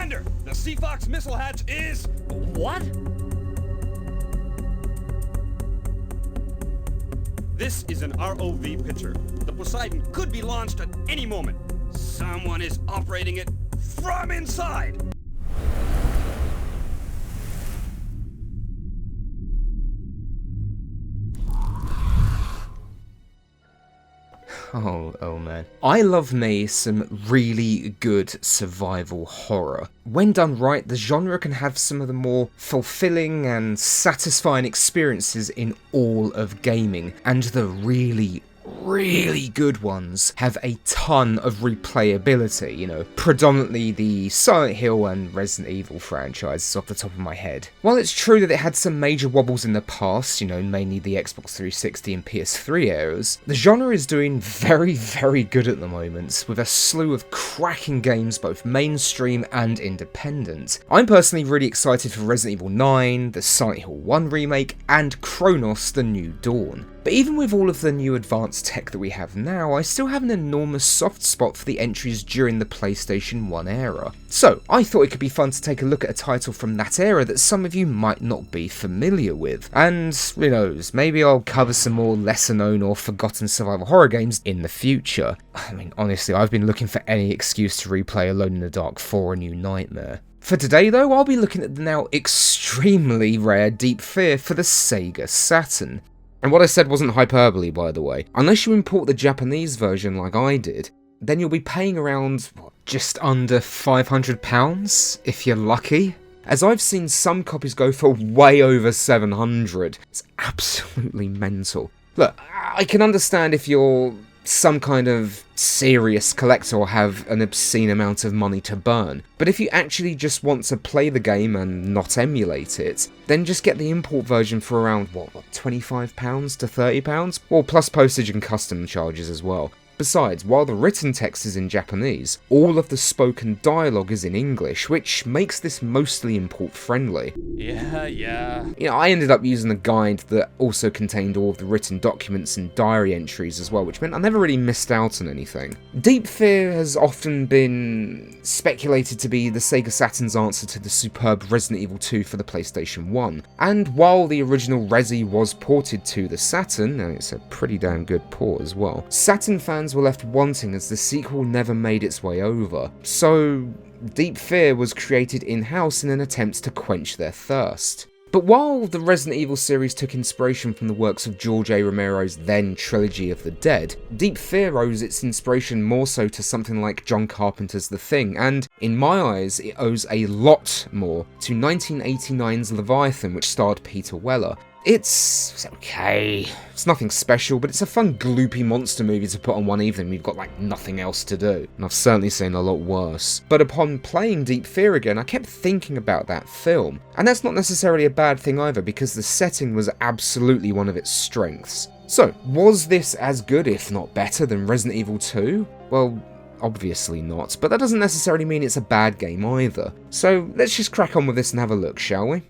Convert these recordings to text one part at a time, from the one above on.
Commander, the Sea Fox missile hatch is... What? This is an ROV picture. The Poseidon could be launched at any moment. Someone is operating it from inside. Oh man. I love me some really good survival horror. When done right, the genre can have some of the more fulfilling and satisfying experiences in all of gaming, and the really good ones have a ton of replayability, you know, predominantly the Silent Hill and Resident Evil franchises off the top of my head. While it's true that it had some major wobbles in the past, you know, mainly the Xbox 360 and PS3 eras, the genre is doing very good at the moment, with a slew of cracking games both mainstream and independent. I'm personally really excited for Resident Evil 9, the Silent Hill 1 remake, and Chronos: The New Dawn. But even with all of the new advanced tech that we have now, I still have an enormous soft spot for the entries during the PlayStation 1 era. So, I thought it could be fun to take a look at a title from that era that some of you might not be familiar with. And, who knows, maybe I'll cover some more lesser known or forgotten survival horror games in the future. I mean, honestly, I've been looking for any excuse to replay Alone in the Dark 4: A New Nightmare. For today though, I'll be looking at the now extremely rare Deep Fear for the SEGA Saturn. And what I said wasn't hyperbole, by the way. Unless you import the Japanese version like I did, then you'll be paying around, just under £500, if you're lucky. As I've seen some copies go for way over 700. It's absolutely mental. Look, I can understand if you're some kind of serious collector or have an obscene amount of money to burn, but if you actually just want to play the game and not emulate it, then just get the import version for around, £25 to £30? Well, plus postage and custom charges as well. Besides, while the written text is in Japanese, all of the spoken dialogue is in English, which makes this mostly import-friendly. Yeah. You know, I ended up using a guide that also contained all of the written documents and diary entries as well, which meant I never really missed out on anything. Deep Fear has often been speculated to be the Sega Saturn's answer to the superb Resident Evil 2 for the PlayStation 1, and while the original Resi was ported to the Saturn, and it's a pretty damn good port as well, Saturn fans were left wanting as the sequel never made its way over. So, Deep Fear was created in-house in an attempt to quench their thirst. But while the Resident Evil series took inspiration from the works of George A. Romero's then Trilogy of the Dead, Deep Fear owes its inspiration more so to something like John Carpenter's The Thing, and in my eyes it owes a lot more to 1989's Leviathan, which starred Peter Weller. It's okay, it's nothing special, but it's a fun gloopy monster movie to put on one evening when you've got nothing else to do, and I've certainly seen a lot worse. But upon playing Deep Fear again, I kept thinking about that film, and that's not necessarily a bad thing either, because the setting was absolutely one of its strengths. So, was this as good, if not better, than Resident Evil 2? Well, obviously not, but that doesn't necessarily mean it's a bad game either. So, let's just crack on with this and have a look, shall we?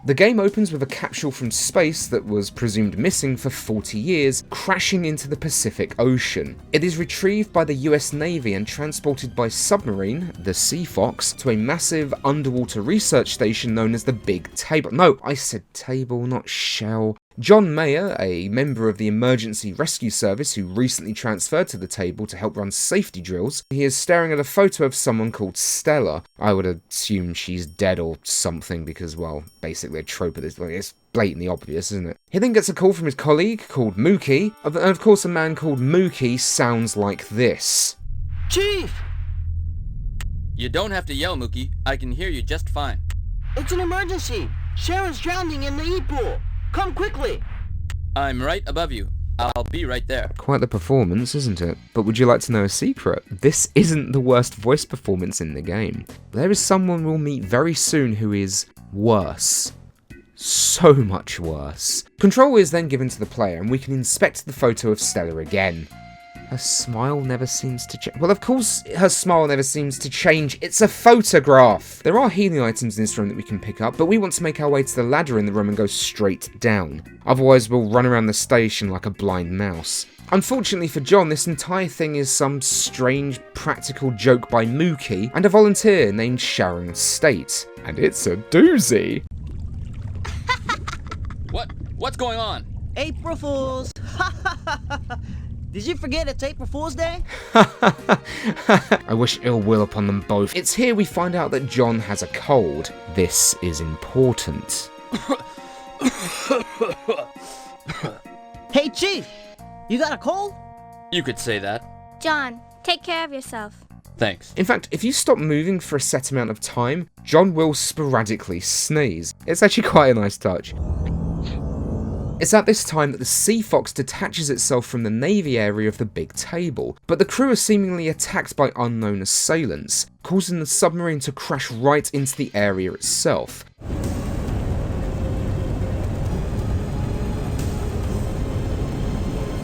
The game opens with a capsule from space that was presumed missing for 40 years, crashing into the Pacific Ocean. It is retrieved by the US Navy and transported by submarine, the Sea Fox, to a massive underwater research station known as the Big Table. No, I said table, not shell. John Mayer, a member of the Emergency Rescue Service who recently transferred to the table to help run safety drills, he is staring at a photo of someone called Stella. I would assume she's dead or something because, well, basically a trope of this. It's blatantly obvious, isn't it? He then gets a call from his colleague called Mookie, and of course a man called Mookie sounds like this. Chief! You don't have to yell, Mookie. I can hear you just fine. It's an emergency! Sharon's drowning in the E-pool! Come quickly! I'm right above you. I'll be right there. Quite the performance, isn't it? But would you like to know a secret? This isn't the worst voice performance in the game. There is someone we'll meet very soon who is worse. So much worse. Control is then given to the player and we can inspect the photo of Stella again. Her smile never seems to change. Well, of course her smile never seems to change. It's a photograph! There are healing items in this room that we can pick up, but we want to make our way to the ladder in the room and go straight down. Otherwise we'll run around the station like a blind mouse. Unfortunately for John, this entire thing is some strange practical joke by Mookie and a volunteer named Sharon State. And it's a doozy. What's going on? April Fools! Did you forget it's April Fool's Day? I wish ill will upon them both. It's here we find out that John has a cold. This is important. Hey, Chief! You got a cold? You could say that. John, take care of yourself. Thanks. In fact, if you stop moving for a set amount of time, John will sporadically sneeze. It's actually quite a nice touch. It's at this time that the Sea Fox detaches itself from the Navy area of the big table, but the crew are seemingly attacked by unknown assailants, causing the submarine to crash right into the area itself.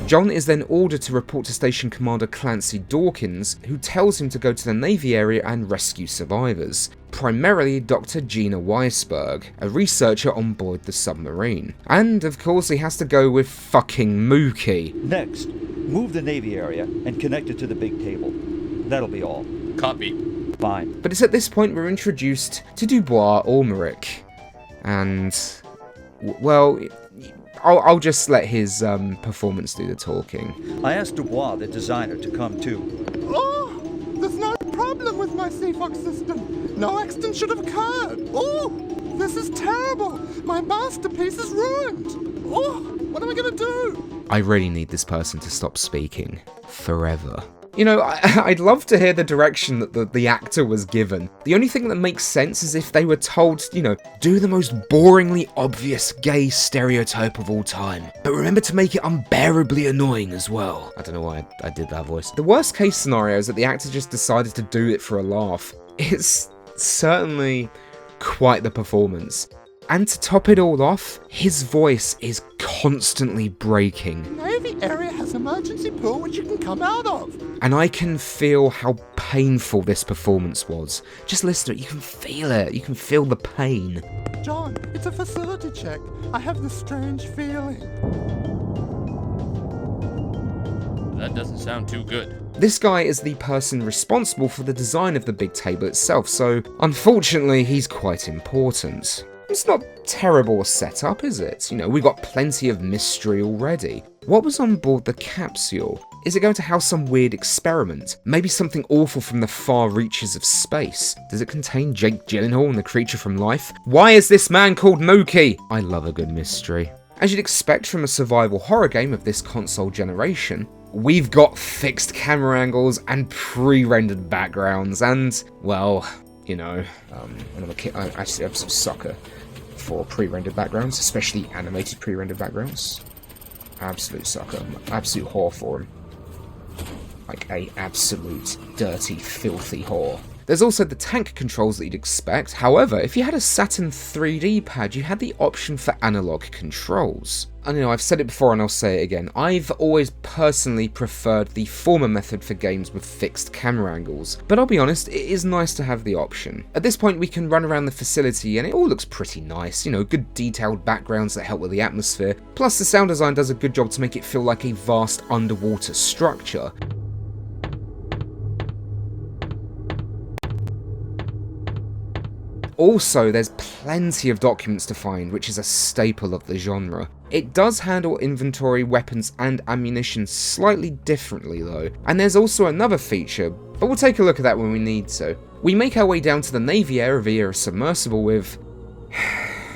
John is then ordered to report to Station Commander Clancy Dawkins, who tells him to go to the Navy area and rescue survivors, primarily Dr. Gina Weisberg, a researcher on board the submarine. And of course he has to go with fucking Mookie. Next, move the Navy area and connect it to the big table. That'll be all. Copy. Fine. But it's at this point we're introduced to Dubois Ulmerich. And, well, I'll just let his performance do the talking. I asked Dubois, the designer, to come too. Oh, there's no problem with my Sea Fox system. No accident should have occurred. Oh, this is terrible. My masterpiece is ruined. Oh, what am I gonna do? I really need this person to stop speaking. Forever. You know, I'd love to hear the direction that the actor was given. The only thing that makes sense is if they were told, you know, do the most boringly obvious gay stereotype of all time, but remember to make it unbearably annoying as well. I don't know why I did that voice. The worst case scenario is that the actor just decided to do it for a laugh. It's certainly quite the performance. And to top it all off, his voice is constantly breaking. The Navy area has an emergency pool which you can come out of. And I can feel how painful this performance was. Just listen to it, you can feel it. You can feel the pain. John, it's a facility check. I have this strange feeling. That doesn't sound too good. This guy is the person responsible for the design of the big table itself, so unfortunately he's quite important. It's not terrible a setup, is it? You know, we've got plenty of mystery already. What was on board the capsule? Is it going to house some weird experiment? Maybe something awful from the far reaches of space? Does it contain Jake Gyllenhaal and the creature from Life? Why is this man called Mookie? I love a good mystery. As you'd expect from a survival horror game of this console generation, we've got fixed camera angles and pre-rendered backgrounds and, well, you know, when I'm a kid, I actually have some sucker for pre-rendered backgrounds, especially animated pre-rendered backgrounds. Absolute sucker. Absolute whore for them. Like a absolute dirty, filthy whore. There's also the tank controls that you'd expect. However, if you had a Saturn 3D pad, you had the option for analog controls. I know I've said it before and I'll say it again. I've always personally preferred the former method for games with fixed camera angles, but I'll be honest, it is nice to have the option. At this point we can run around the facility and it all looks pretty nice, you know, good detailed backgrounds that help with the atmosphere, plus the sound design does a good job to make it feel like a vast underwater structure. Also, there's plenty of documents to find, which is a staple of the genre. It does handle inventory, weapons and ammunition slightly differently though, and there's also another feature, but we'll take a look at that when we need to. We make our way down to the Navy area via a submersible with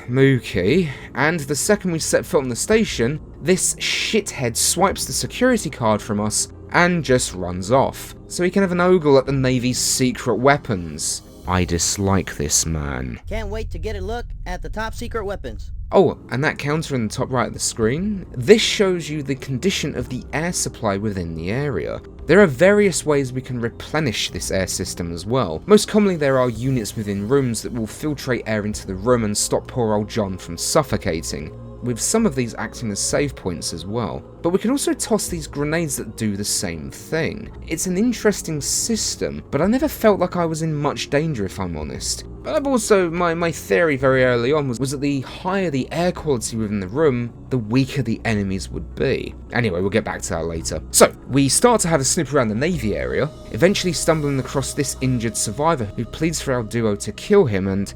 Mookie, and the second we set foot on the station, this shithead swipes the security card from us and just runs off, so he can have an ogle at the Navy's secret weapons. I dislike this man. Can't wait to get a look at the top secret weapons. Oh, and that counter in the top right of the screen? This shows you the condition of the air supply within the area. There are various ways we can replenish this air system as well. Most commonly there are units within rooms that will filtrate air into the room and stop poor old John from suffocating. with some of these acting as save points as well. But we can also toss these grenades that do the same thing. It's an interesting system, but I never felt like I was in much danger if I'm honest. But I've also, my theory very early on was that the higher the air quality within the room, the weaker the enemies would be. Anyway, we'll get back to that later. So, we start to have a snip around the Navy area, eventually stumbling across this injured survivor who pleads for our duo to kill him and,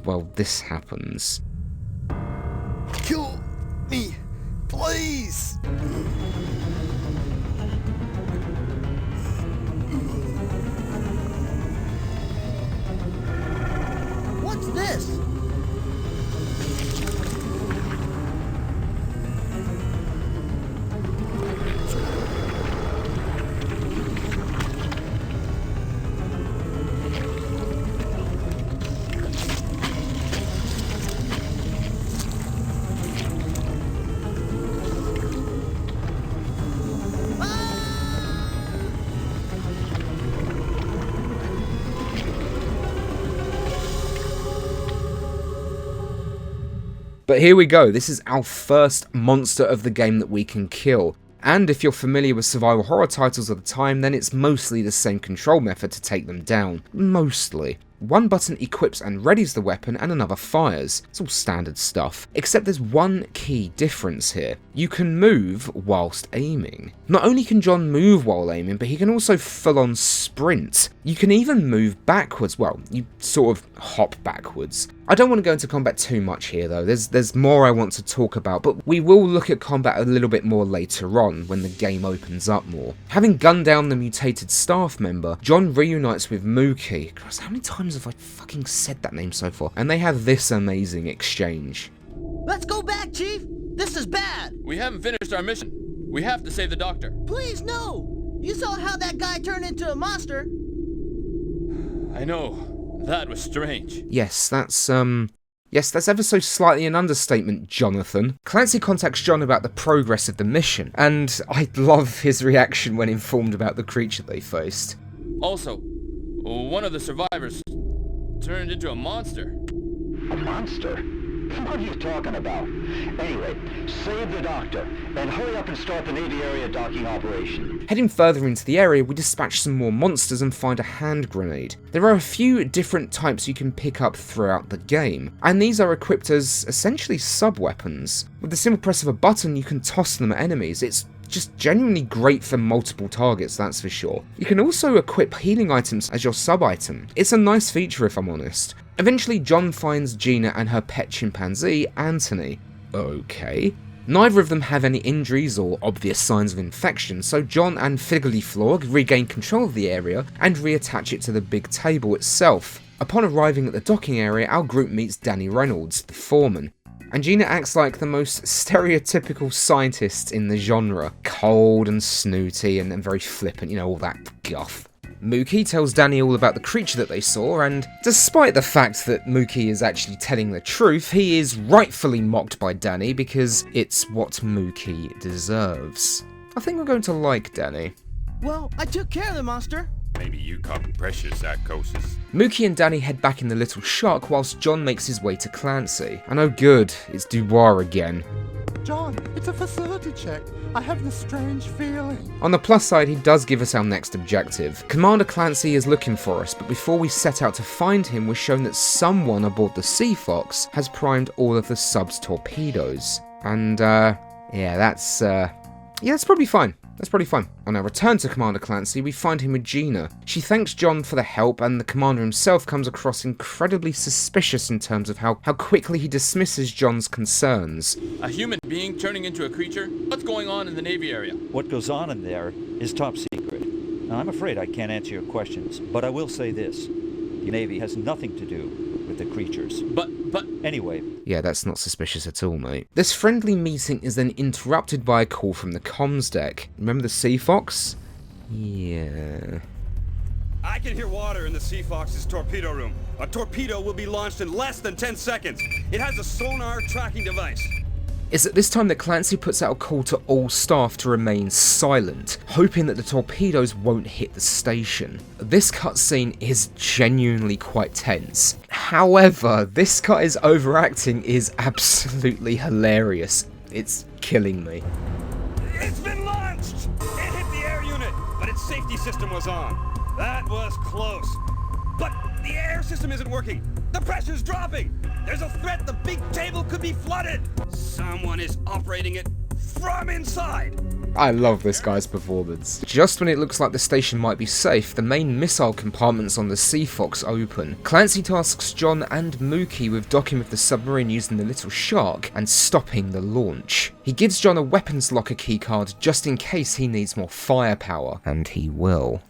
well, this happens. Kill me, please! What's this? But here we go, this is our first monster of the game that we can kill. And if you're familiar with survival horror titles of the time, then it's mostly the same control method to take them down. Mostly. One button equips and readies the weapon and another fires. It's all standard stuff. Except there's one key difference here. You can move whilst aiming. Not only can John move while aiming, but he can also full-on sprint. You can even move backwards. Well, you sort of hop backwards. I don't want to go into combat too much here though, there's more I want to talk about, but we will look at combat a little bit more later on when the game opens up more. Having gunned down the mutated staff member, John reunites with Mookie. Christ, how many times have I fucking said that name so far? And they have this amazing exchange. Let's go back, Chief! This is bad! We haven't finished our mission. We have to save the doctor. Please, no! You saw how that guy turned into a monster. I know. That was strange. Yes, that's ever so slightly an understatement, Jonathan. Clancy contacts John about the progress of the mission, and I love his reaction when informed about the creature they faced. Also, one of the survivors turned into a monster. A monster? What are you talking about? Anyway, save the doctor, and hurry up and start the Navy area docking operation. Heading further into the area, we dispatch some more monsters and find a hand grenade. There are a few different types you can pick up throughout the game, and these are equipped as essentially sub-weapons. With the simple press of a button, you can toss them at enemies. It's just genuinely great for multiple targets, that's for sure. You can also equip healing items as your sub-item. It's a nice feature if I'm honest. Eventually, John finds Gina and her pet chimpanzee, Anthony. Okay. Neither of them have any injuries or obvious signs of infection, so John and Figgly Florg regain control of the area and reattach it to the big table itself. Upon arriving at the docking area, our group meets Danny Reynolds, the foreman. And Gina acts like the most stereotypical scientist in the genre. Cold and snooty and very flippant, you know, all that guff. Mookie tells Danny all about the creature that they saw, and despite the fact that Mookie is actually telling the truth, he is rightfully mocked by Danny because it's what Mookie deserves. I think we're going to like Danny. Well, I took care of the monster. Maybe you caught precious psychosis. Mookie and Danny head back in the Little Shark whilst John makes his way to Clancy. And oh good, it's Dubois again. John, it's a facility check. I have this strange feeling. On the plus side, he does give us our next objective. Commander Clancy is looking for us, but before we set out to find him, we're shown that someone aboard the Sea Fox has primed all of the sub's torpedoes. And, yeah, that's probably fine. That's probably fine. On our return to Commander Clancy, we find him with Gina. She thanks John for the help, and the commander himself comes across incredibly suspicious in terms of how quickly he dismisses John's concerns. A human being turning into a creature? What's going on in the Navy area? What goes on in there is top secret. Now, I'm afraid I can't answer your questions, but I will say this. The Navy has nothing to do with the creatures. But... Anyway. Yeah, that's not suspicious at all, mate. This friendly meeting is then interrupted by a call from the comms deck. Remember the Sea Fox? Yeah. I can hear water in the Sea Fox's torpedo room. A torpedo will be launched in less than 10 seconds. It has a sonar tracking device. It's at this time that Clancy puts out a call to all staff to remain silent, hoping that the torpedoes won't hit the station. This cutscene is genuinely quite tense. However, this guy's overacting is absolutely hilarious. It's killing me. It's been launched! It hit the air unit, but its safety system was on. That was close. But the air system isn't working. The pressure's dropping. There's a threat the big table could be flooded. Someone is operating it from inside. I love this guy's performance. Just when it looks like the station might be safe, the main missile compartments on the Sea Fox open. Clancy tasks John and Mookie with docking with the submarine using the little shark and stopping the launch. He gives John a weapons locker keycard just in case he needs more firepower, and he will.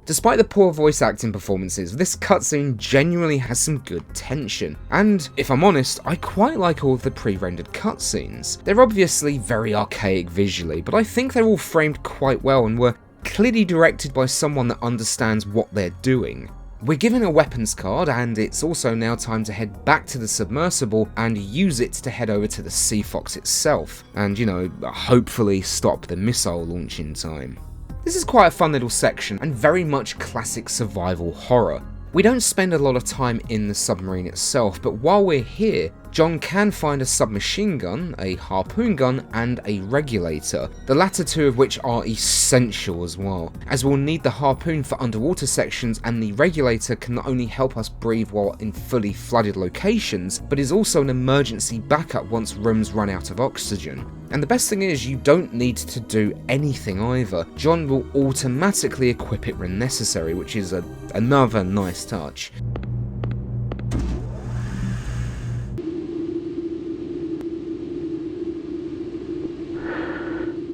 Despite the poor voice acting performances, this cutscene genuinely has some good tension, and if I'm honest, I quite like all of the pre-rendered cutscenes. They're obviously very archaic visually, but I think they're all framed quite well and were clearly directed by someone that understands what they're doing. We're given a weapons card, and it's also now time to head back to the submersible and use it to head over to the Sea Fox itself, and hopefully stop the missile launch in time. This is quite a fun little section, and very much classic survival horror. We don't spend a lot of time in the submarine itself, but while we're here, John can find a submachine gun, a harpoon gun, and a regulator, the latter two of which are essential as well, as we'll need the harpoon for underwater sections, and the regulator can not only help us breathe while in fully flooded locations, but is also an emergency backup once rooms run out of oxygen. And the best thing is, you don't need to do anything either. John will automatically equip it when necessary, which is another nice touch.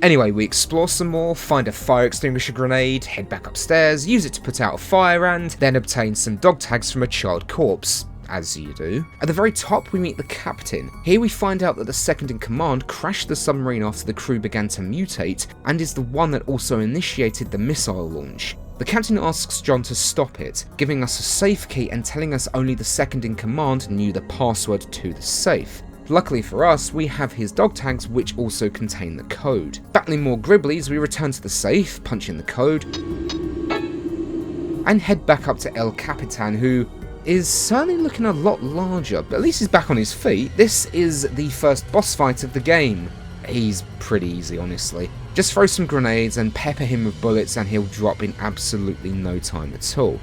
Anyway, we explore some more, find a fire extinguisher grenade, head back upstairs, use it to put out a fire, and then obtain some dog tags from a charred corpse. As you do. At the very top we meet the captain. Here we find out that the second in command crashed the submarine after the crew began to mutate, and is the one that also initiated the missile launch. The captain asks John to stop it, giving us a safe key and telling us only the second in command knew the password to the safe. Luckily for us, we have his dog tags which also contain the code. Battling more Gribblies, we return to the safe, punch in the code, and head back up to El Capitan, who is certainly looking a lot larger, but at least he's back on his feet. This is the first boss fight of the game. He's pretty easy, honestly. Just throw some grenades and pepper him with bullets and he'll drop in absolutely no time at all.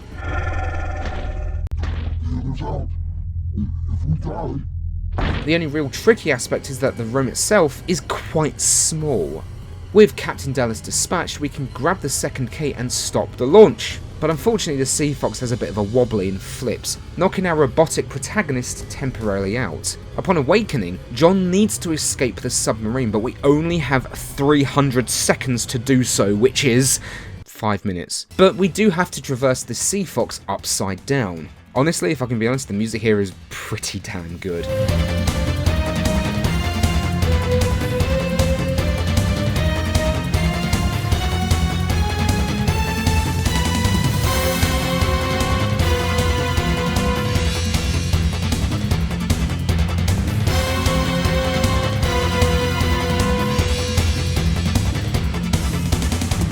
The only real tricky aspect is that the room itself is quite small. With Captain Dallas dispatched, we can grab the second key and stop the launch. But unfortunately the Sea Fox has a bit of a wobbly and flips, knocking our robotic protagonist temporarily out. Upon awakening, John needs to escape the submarine, but we only have 300 seconds to do so, which is 5 minutes. But we do have to traverse the Sea Fox upside down. Honestly, if I can be honest, the music here is pretty damn good.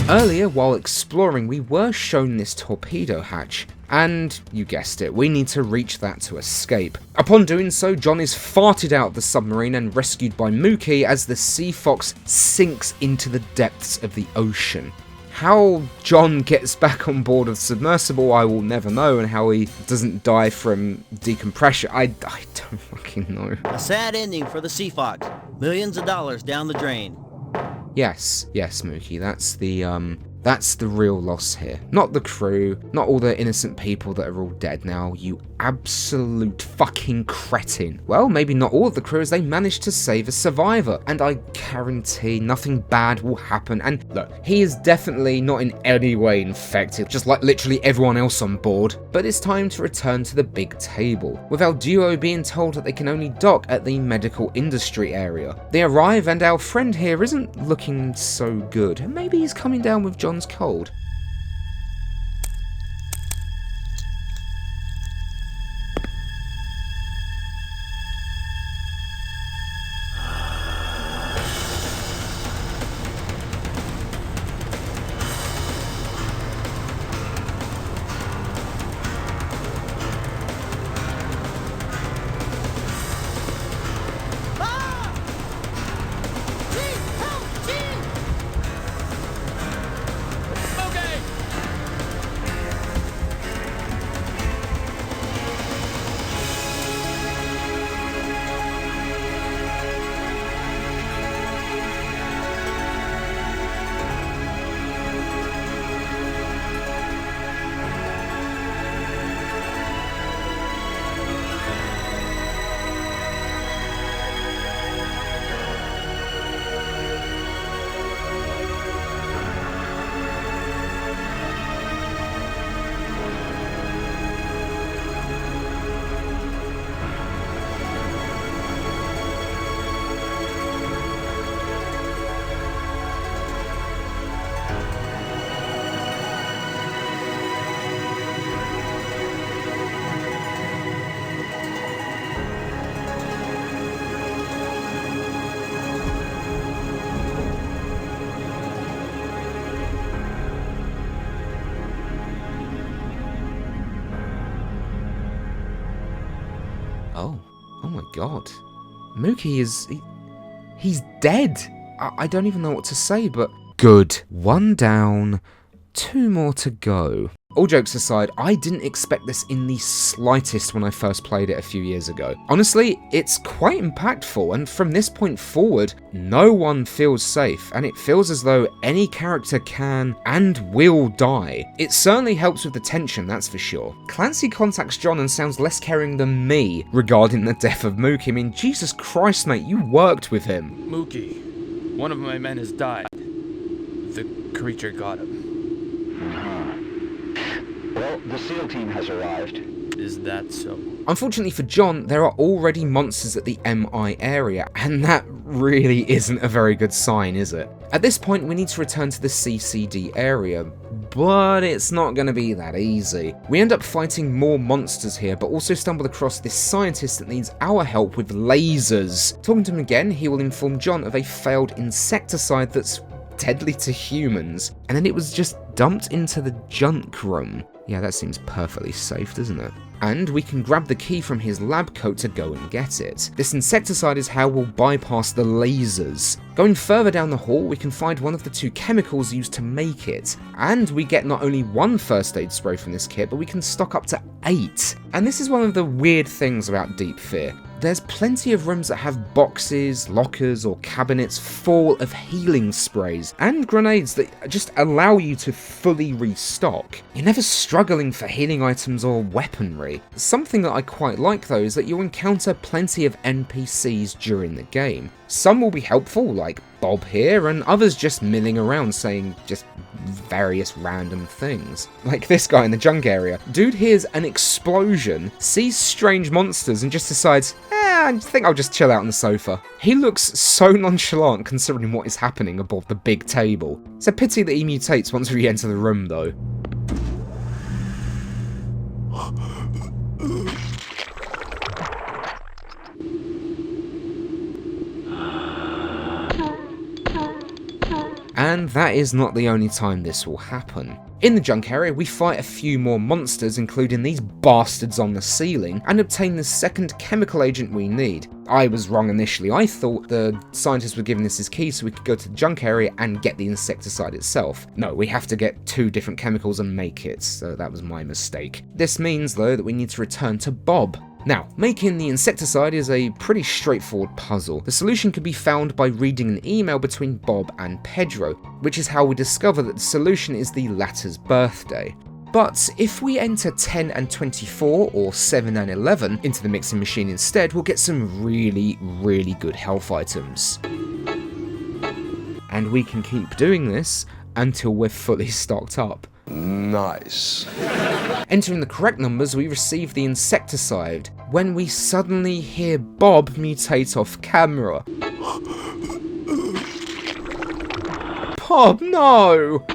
Earlier, while exploring, we were shown this torpedo hatch, and you guessed it, we need to reach that to escape. Upon doing so, John is farted out of the submarine and rescued by Mookie as the Sea Fox sinks into the depths of the ocean. How John gets back on board of the submersible, I will never know, and how he doesn't die from decompression, I don't fucking know. A sad ending for the Sea Fox. Millions of dollars down the drain. Yes, Mookie, that's the real loss here. Not the crew, not all the innocent people that are all dead now, you absolute fucking cretin. Well, maybe not all of the crew, as they managed to save a survivor, and I guarantee nothing bad will happen. And look, he is definitely not in any way infected, just like literally everyone else on board. But it's time to return to the big table, with our duo being told that they can only dock at the medical industry area. They arrive, and our friend here isn't looking so good. Maybe he's coming down with John's cold. Oh my god. Mookie is... he's dead! I don't even know what to say, but... Good. 1 down, 2 more to go. All jokes aside, I didn't expect this in the slightest when I first played it a few years ago. Honestly, it's quite impactful, and from this point forward, no one feels safe, and it feels as though any character can and will die. It certainly helps with the tension, that's for sure. Clancy contacts John and sounds less caring than me regarding the death of Mookie. I mean, Jesus Christ, mate, you worked with him. Mookie, one of my men has died. The creature got him. Well, the SEAL team has arrived. Is that so? Unfortunately for John, there are already monsters at the MI area, and that really isn't a very good sign, is it? At this point, we need to return to the CCD area, but it's not going to be that easy. We end up fighting more monsters here, but also stumble across this scientist that needs our help with lasers. Talking to him again, he will inform John of a failed insecticide that's deadly to humans, and then it was just dumped into the junk room. Yeah, that seems perfectly safe, doesn't it? And we can grab the key from his lab coat to go and get it. This insecticide is how we'll bypass the lasers. Going further down the hall, we can find one of the 2 chemicals used to make it. And we get not only 1 first aid spray from this kit, but we can stock up to 8. And this is one of the weird things about Deep Fear. There's plenty of rooms that have boxes, lockers, or cabinets full of healing sprays and grenades that just allow you to fully restock. You're never struggling for healing items or weaponry. Something that I quite like though is that you'll encounter plenty of NPCs during the game. Some will be helpful, like Bob here, and others just milling around saying just various random things. Like this guy in the junk area. Dude hears an explosion, sees strange monsters, and just decides, I think I'll just chill out on the sofa. He looks so nonchalant considering what is happening above the big table. It's a pity that he mutates once we enter the room though. And that is not the only time this will happen. In the junk area, we fight a few more monsters, including these bastards on the ceiling, and obtain the second chemical agent we need. I was wrong initially. I thought the scientists were giving us his key so we could go to the junk area and get the insecticide itself. No, we have to get 2 different chemicals and make it, so that was my mistake. This means, though, that we need to return to Bob. Now, making the insecticide is a pretty straightforward puzzle. The solution can be found by reading an email between Bob and Pedro, which is how we discover that the solution is the latter's birthday. But if we enter 10 and 24 or 7 and 11 into the mixing machine instead, we'll get some really, really good health items. And we can keep doing this until we're fully stocked up. Nice. Entering the correct numbers, we receive the insecticide, when we suddenly hear Bob mutate off camera. Bob, no!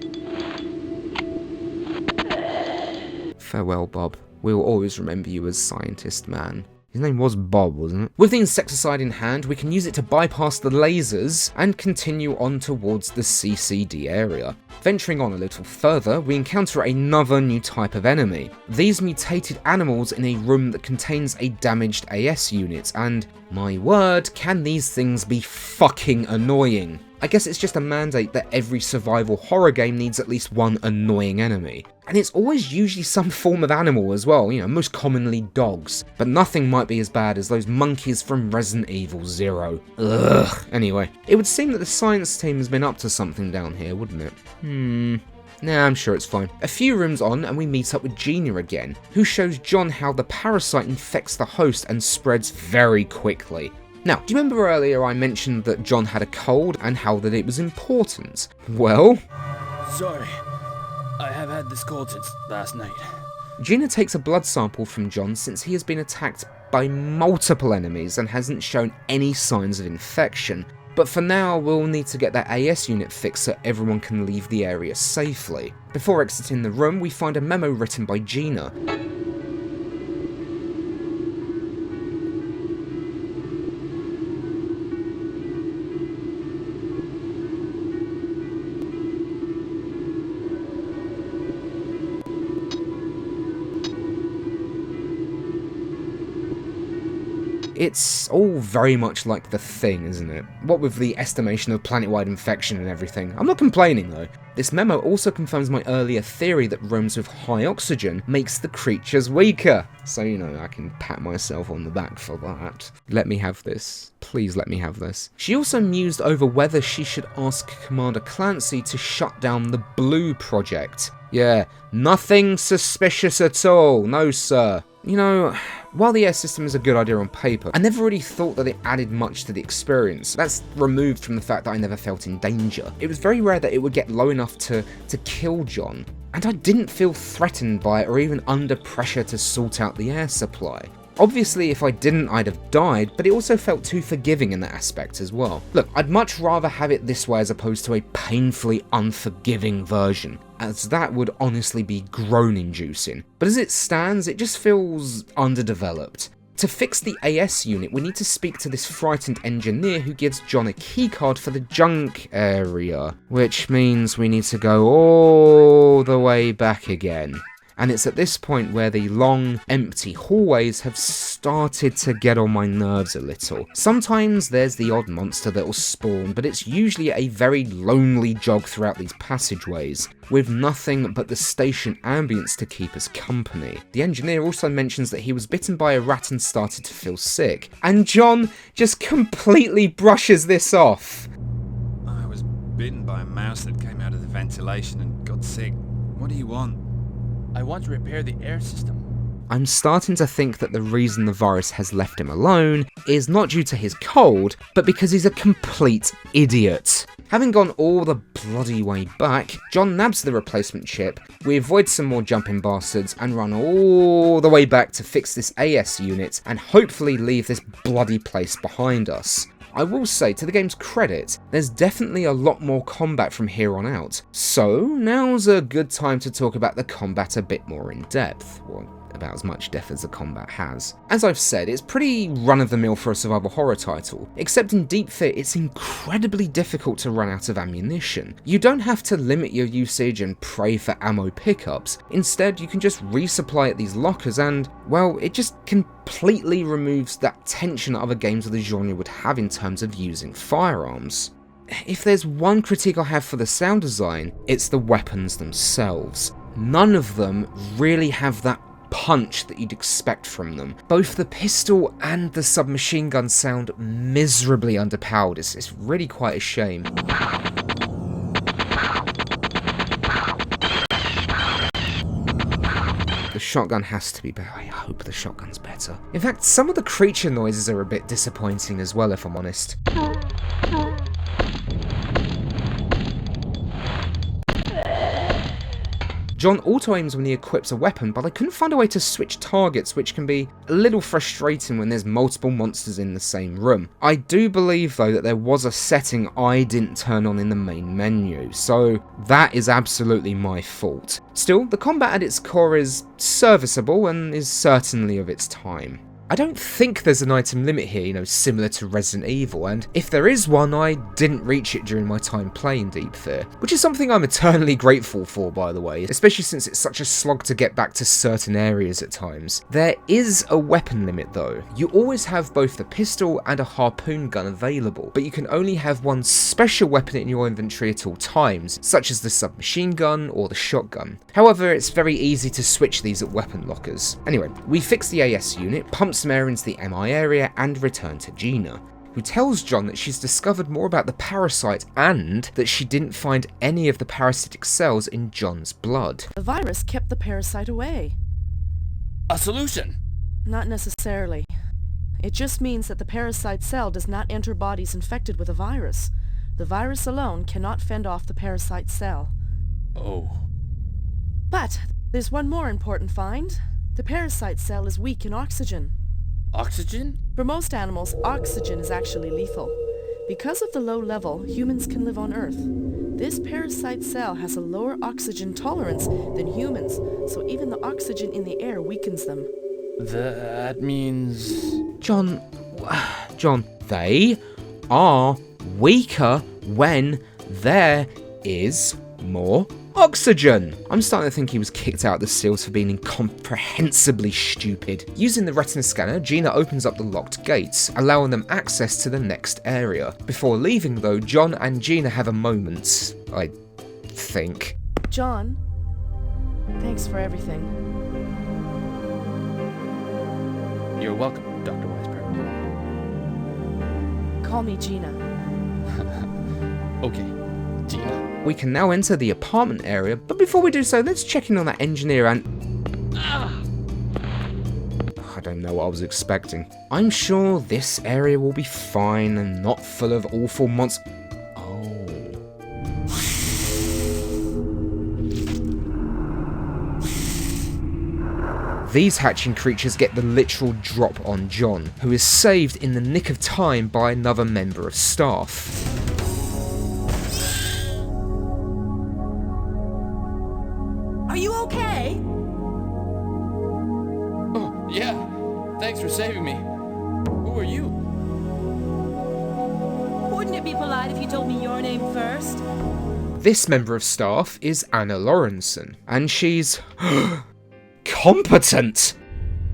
Farewell, Bob. We'll always remember you as Scientist Man. His name was Bob, wasn't it? With the insecticide in hand, we can use it to bypass the lasers and continue on towards the CCD area. Venturing on a little further, we encounter another new type of enemy. These mutated animals in a room that contains a damaged AS unit, and my word, can these things be fucking annoying. I guess it's just a mandate that every survival horror game needs at least one annoying enemy. And it's always usually some form of animal as well, you know, most commonly dogs. But nothing might be as bad as those monkeys from Resident Evil 0. Ugh. Anyway, it would seem that the science team has been up to something down here, wouldn't it? Nah, I'm sure it's fine. A few rooms on and we meet up with Gina again, who shows John how the parasite infects the host and spreads very quickly. Now, do you remember earlier I mentioned that John had a cold and how that it was important? Well... Sorry, I have had this cold since last night. Gina takes a blood sample from John since he has been attacked by multiple enemies and hasn't shown any signs of infection. But for now, we'll need to get that AS unit fixed so everyone can leave the area safely. Before exiting the room, we find a memo written by Gina. it's all very much like The Thing, isn't it? What with the estimation of planet-wide infection and everything. I'm not complaining though. This memo also confirms my earlier theory that rooms with high oxygen makes the creatures weaker. So, you know, I can pat myself on the back for that. Let me have this. Please let me have this. She also mused over whether she should ask Commander Clancy to shut down the Blue Project. Yeah, nothing suspicious at all. No, sir. You know, while the air system is a good idea on paper, I never really thought that it added much to the experience. That's removed from the fact that I never felt in danger. It was very rare that it would get low enough to kill John, and I didn't feel threatened by it or even under pressure to sort out the air supply. Obviously, if I didn't, I'd have died, but it also felt too forgiving in that aspect as well. Look, I'd much rather have it this way as opposed to a painfully unforgiving version, as that would honestly be groan-inducing. But as it stands, it just feels underdeveloped. To fix the AS unit, we need to speak to this frightened engineer who gives John a keycard for the junk area, which means we need to go all the way back again. And it's at this point where the long, empty hallways have started to get on my nerves a little. Sometimes there's the odd monster that'll spawn, but it's usually a very lonely jog throughout these passageways, with nothing but the station ambience to keep us company. The engineer also mentions that he was bitten by a rat and started to feel sick, and John just completely brushes this off. I was bitten by a mouse that came out of the ventilation and got sick. What do you want? I want to repair the air system. I'm starting to think that the reason the virus has left him alone is not due to his cold, but because he's a complete idiot. Having gone all the bloody way back, John nabs the replacement chip, we avoid some more jumping bastards and run all the way back to fix this AS unit and hopefully leave this bloody place behind us. I will say, to the game's credit, there's definitely a lot more combat from here on out, so now's a good time to talk about the combat a bit more in depth, or about as much depth as the combat has. As I've said, it's pretty run-of-the-mill for a survival horror title, except in Deep Fear it's incredibly difficult to run out of ammunition. You don't have to limit your usage and pray for ammo pickups, instead you can just resupply at these lockers and, well, it just completely removes that tension that other games of the genre would have in terms of using firearms. If there's one critique I have for the sound design, it's the weapons themselves. None of them really have that punch that you'd expect from them. Both the pistol and the submachine gun sound miserably underpowered. It's really quite a shame. The shotgun has to be better. I hope the shotgun's better. In fact, some of the creature noises are a bit disappointing as well, if I'm honest. John auto-aims when he equips a weapon, but I couldn't find a way to switch targets, which can be a little frustrating when there's multiple monsters in the same room. I do believe, though, that there was a setting I didn't turn on in the main menu, so that is absolutely my fault. Still, the combat at its core is serviceable and is certainly of its time. I don't think there's an item limit here, similar to Resident Evil, and if there is one, I didn't reach it during my time playing Deep Fear, which is something I'm eternally grateful for, by the way, especially since it's such a slog to get back to certain areas at times. There is a weapon limit though. You always have both the pistol and a harpoon gun available, but you can only have one special weapon in your inventory at all times, such as the submachine gun or the shotgun. However, it's very easy to switch these at weapon lockers. Anyway, we fix the AS unit, pump some air into the MI area and return to Gina, who tells John that she's discovered more about the parasite and that she didn't find any of the parasitic cells in John's blood. The virus kept the parasite away. A solution? Not necessarily. It just means that the parasite cell does not enter bodies infected with a virus. The virus alone cannot fend off the parasite cell. Oh. But there's one more important find. The parasite cell is weak in oxygen. Oxygen? For most animals, oxygen is actually lethal. Because of the low level, humans can live on Earth. This parasite cell has a lower oxygen tolerance than humans, so even the oxygen in the air weakens them. That means... John, they are weaker when there is more Oxygen! I'm starting to think he was kicked out of the seals for being incomprehensibly stupid. Using the retina scanner, Gina opens up the locked gates, allowing them access to the next area. Before leaving though, John and Gina have a moment, I think. John, thanks for everything. You're welcome, Dr. Weisberg. Call me Gina. Okay, Gina. We can now enter the apartment area, but before we do so, let's check in on that engineer and... I don't know what I was expecting. I'm sure this area will be fine and not full of awful monsters. Oh. These hatching creatures get the literal drop on John, who is saved in the nick of time by another member of staff. Are you okay? Oh, yeah. Thanks for saving me. Who are you? Wouldn't it be polite if you told me your name first? This member of staff is Anna Lawrenson, and she's... competent!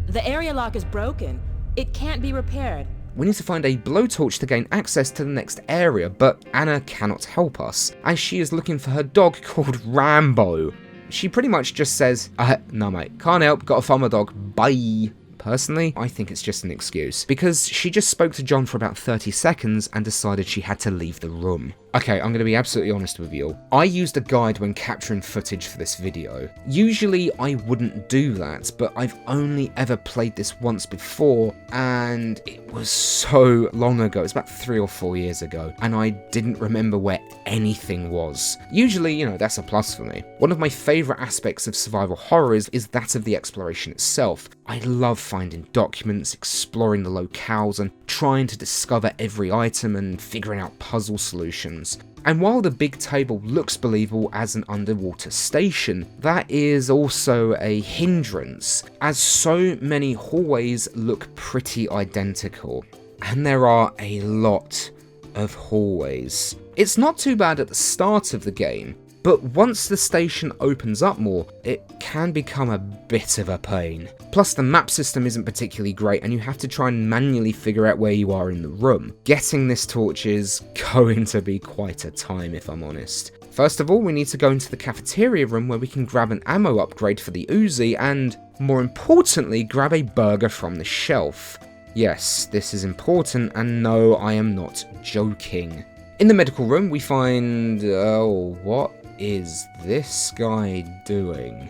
The area lock is broken. It can't be repaired. We need to find a blowtorch to gain access to the next area, but Anna cannot help us, as she is looking for her dog called Rambo. She pretty much just says, no mate, can't help, gotta find my dog, bye. Personally, I think it's just an excuse, because she just spoke to John for about 30 seconds and decided she had to leave the room. Okay, I'm going to be absolutely honest with you all. I used a guide when capturing footage for this video. Usually I wouldn't do that, but I've only ever played this once before, and it was so long ago. It's about 3 or 4 years ago, and I didn't remember where anything was. Usually, you know, that's a plus for me. One of my favourite aspects of survival horror is that of the exploration itself. I love finding documents, exploring the locales, and trying to discover every item and figuring out puzzle solutions. And while the big table looks believable as an underwater station, that is also a hindrance, as so many hallways look pretty identical. And there are a lot of hallways. It's not too bad at the start of the game, but once the station opens up more, it can become a bit of a pain. Plus the map system isn't particularly great and you have to try and manually figure out where you are in the room. Getting this torch is going to be quite a time if I'm honest. First of all, we need to go into the cafeteria room where we can grab an ammo upgrade for the Uzi and, more importantly, grab a burger from the shelf. Yes, this is important and no, I am not joking. In the medical room we find... oh, what is this guy doing?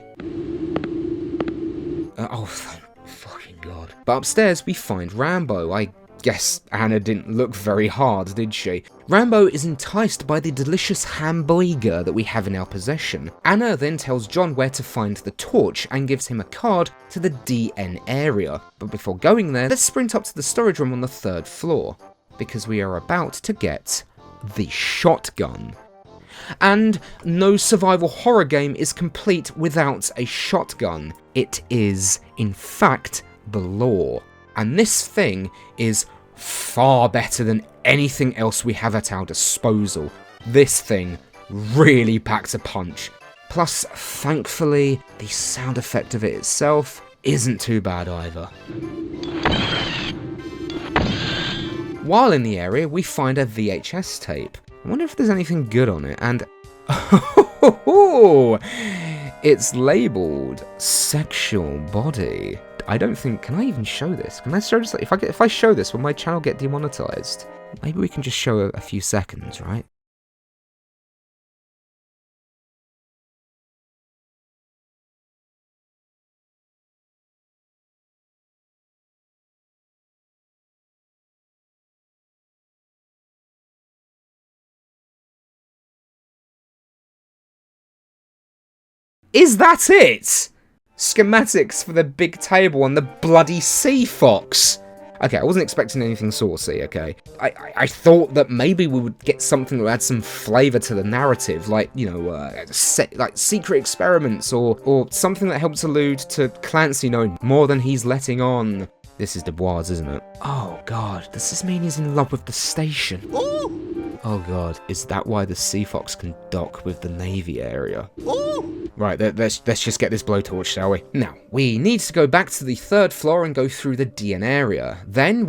Oh, thank fucking God. But upstairs we find Rambo. I guess Anna didn't look very hard, did she? Rambo is enticed by the delicious hamburger that we have in our possession. Anna then tells John where to find the torch and gives him a card to the DN area. But before going there, let's sprint up to the storage room on the 3rd floor, because we are about to get the shotgun. And no survival horror game is complete without a shotgun. It is, in fact, the law. And this thing is far better than anything else we have at our disposal. This thing really packs a punch. Plus, thankfully, the sound effect of it itself isn't too bad either. While in the area, we find a VHS tape. I wonder if there's anything good on it, and it's labelled sexual body. I don't think, can I even show this? Can I show this? If I show this, will my channel get demonetized? Maybe we can just show a few seconds, right? Is that it? Schematics for the big table and the bloody sea fox. Okay, I wasn't expecting anything saucy, okay? I thought that maybe we would get something that would add some flavour to the narrative, like, you know, like secret experiments, or something that helps allude to Clancy knowing more than he's letting on. This is Dubois, isn't it? Oh god, does this mean he's in love with the station? Ooh! Oh god, is that why the Sea Fox can dock with the Navy area? Ooh! Right, let's just get this blowtorch, shall we? Now, we need to go back to the 3rd floor and go through the DN area. Then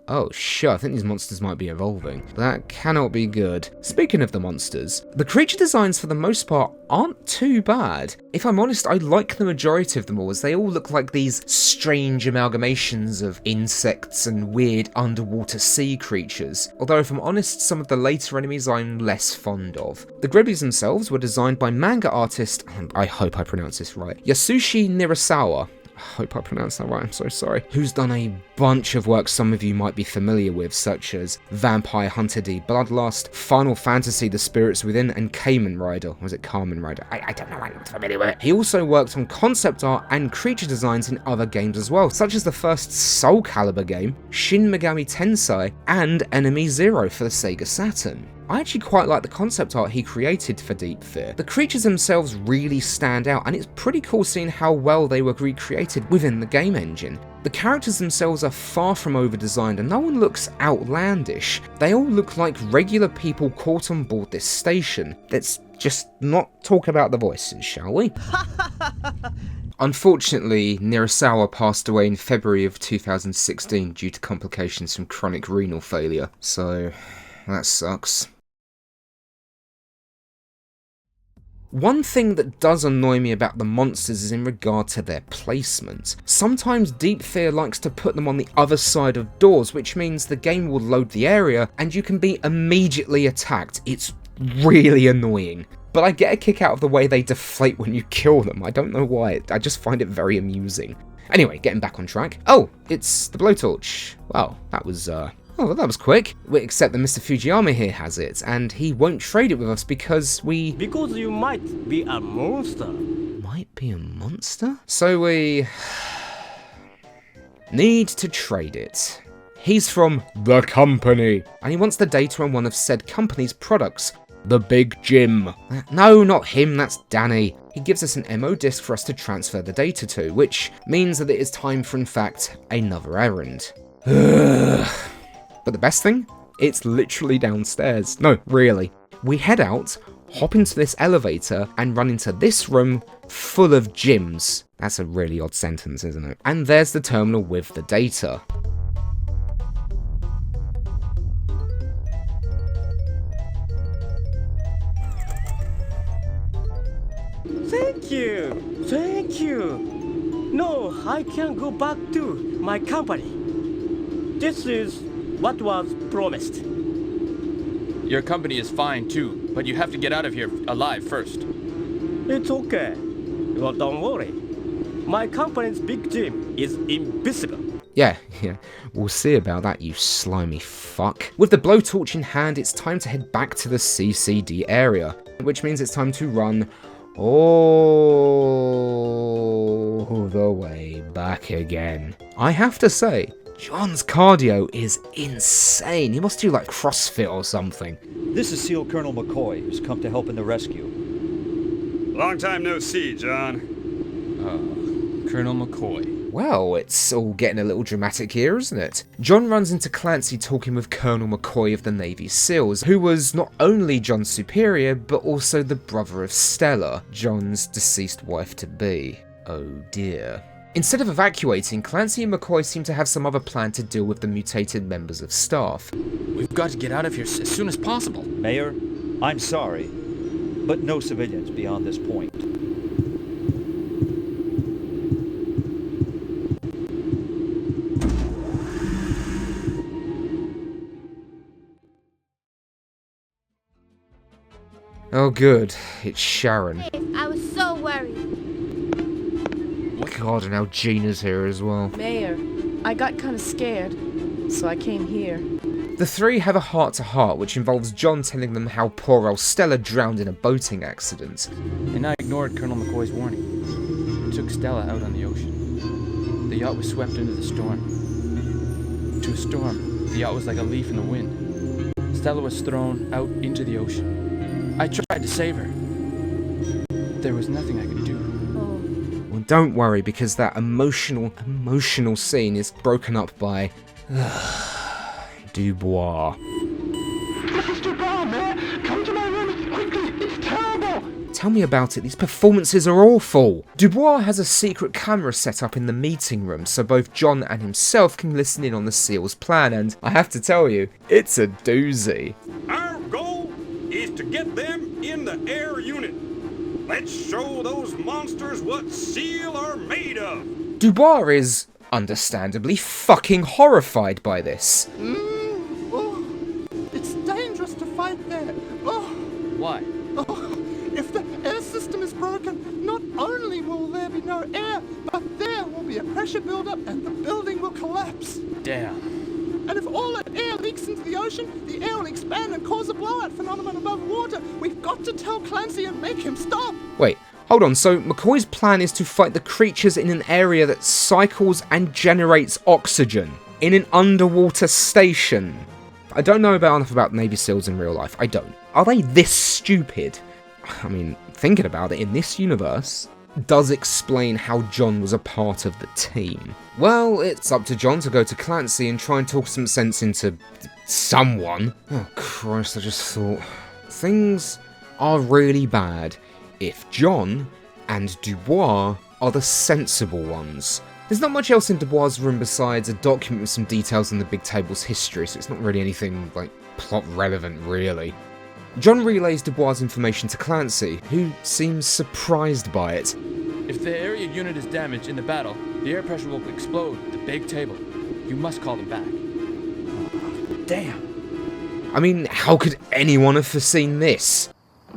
oh shit, I think these monsters might be evolving. That cannot be good. Speaking of the monsters, the creature designs for the most part aren't too bad. If I'm honest, I like the majority of them all, as they all look like these strange amalgamations of insects and weird underwater sea creatures. Although if I'm honest, some of the later enemies I'm less fond of. The Gribblies themselves were designed by manga artist, and I hope I pronounce this right, Yasushi Nirasawa. I hope I pronounced that right, I'm so sorry. Who's done a bunch of work some of you might be familiar with, such as Vampire Hunter D Bloodlust, Final Fantasy The Spirits Within, and Kamen Rider. Or was it Kamen Rider? I don't know, I'm not familiar with it. He also worked on concept art and creature designs in other games as well, such as the first Soul Calibur game, Shin Megami Tensei, and Enemy Zero for the Sega Saturn. I actually quite like the concept art he created for Deep Fear. The creatures themselves really stand out, and it's pretty cool seeing how well they were recreated within the game engine. The characters themselves are far from over-designed, and no one looks outlandish. They all look like regular people caught on board this station. Let's just not talk about the voices, shall we? Unfortunately, Nirasawa passed away in February of 2016 due to complications from chronic renal failure, so that sucks. One thing that does annoy me about the monsters is in regard to their placement. Sometimes Deep Fear likes to put them on the other side of doors, which means the game will load the area and you can be immediately attacked. It's really annoying. But I get a kick out of the way they deflate when you kill them. I don't know why, I just find it very amusing. Anyway, getting back on track. Oh, it's the blowtorch. Wow, that was oh, that was quick. Except that Mr. Fujiyama here has it, and he won't trade it with us because Because you might be a monster. Might be a monster? So we need to trade it. He's from the company, and he wants the data on one of said company's products, the Big Jim. No, not him, that's Danny. He gives us an MO disk for us to transfer the data to, which means that it is time for, in fact, another errand. But the best thing? It's literally downstairs. No, really. We head out, hop into this elevator, and run into this room full of gyms. That's a really odd sentence, isn't it? And there's the terminal with the data. Thank you. No, I can't go back to my company. This is what was promised. Your company is fine too, but you have to get out of here alive first. It's okay. Well, don't worry. My company's Big Jim is invisible. Yeah, we'll see about that, you slimy fuck. With the blowtorch in hand, it's time to head back to the CCD area, which means it's time to run all the way back again. I have to say, John's cardio is insane. He must do like CrossFit or something. This is SEAL Colonel McCoy, who's come to help in the rescue. Long time no see, John. Colonel McCoy. Well, it's all getting a little dramatic here, isn't it? John runs into Clancy talking with Colonel McCoy of the Navy SEALs, who was not only John's superior, but also the brother of Stella, John's deceased wife-to-be. Oh dear. Instead of evacuating, Clancy and McCoy seem to have some other plan to deal with the mutated members of staff. We've got to get out of here as soon as possible. Mayor, I'm sorry, but no civilians beyond this point. Oh good, it's Sharon. I was so worried. God, and now Gina's here as well. Mayor, I got kind of scared, so I came here. The three have a heart-to-heart, which involves John telling them how poor old Stella drowned in a boating accident. And I ignored Colonel McCoy's warning. It took Stella out on the ocean. The yacht was swept into the storm. To a storm, the yacht was like a leaf in the wind. Stella was thrown out into the ocean. I tried to save her. There was nothing I could do. Well, don't worry, because that emotional scene is broken up by Dubois. This is too bad. Tell me about it, these performances are awful. Dubois has a secret camera set up in the meeting room so both John and himself can listen in on the SEAL's plan, and I have to tell you, it's a doozy. Our goal is to get them in the air unit. Let's show those monsters what SEAL are made of. Dubois is, understandably, fucking horrified by this. Oh, it's dangerous to fight there. Oh. Why? Oh, if the air system is broken, not only will there be no air, but there will be a pressure buildup and the building will collapse. Damn. And if all that air leaks into the ocean, the air will expand and cause a blowout phenomenon above water. We've got to tell Clancy and make him stop. Wait, hold on, so McCoy's plan is to fight the creatures in an area that cycles and generates oxygen in an underwater station. I don't know enough about Navy SEALs in real life, I don't. Are they this stupid? I mean, thinking about it, in this universe, does explain how John was a part of the team. Well, it's up to John to go to Clancy and try and talk some sense into someone. Oh Christ, I just thought, things are really bad if John and Dubois are the sensible ones. There's not much else in Dubois' room besides a document with some details on the Big Table's history, so it's not really anything, like, plot relevant, really. John relays Dubois' information to Clancy, who seems surprised by it. If the area unit is damaged in the battle, the air pressure will explode the Big Table. You must call them back. Damn. I mean, how could anyone have foreseen this?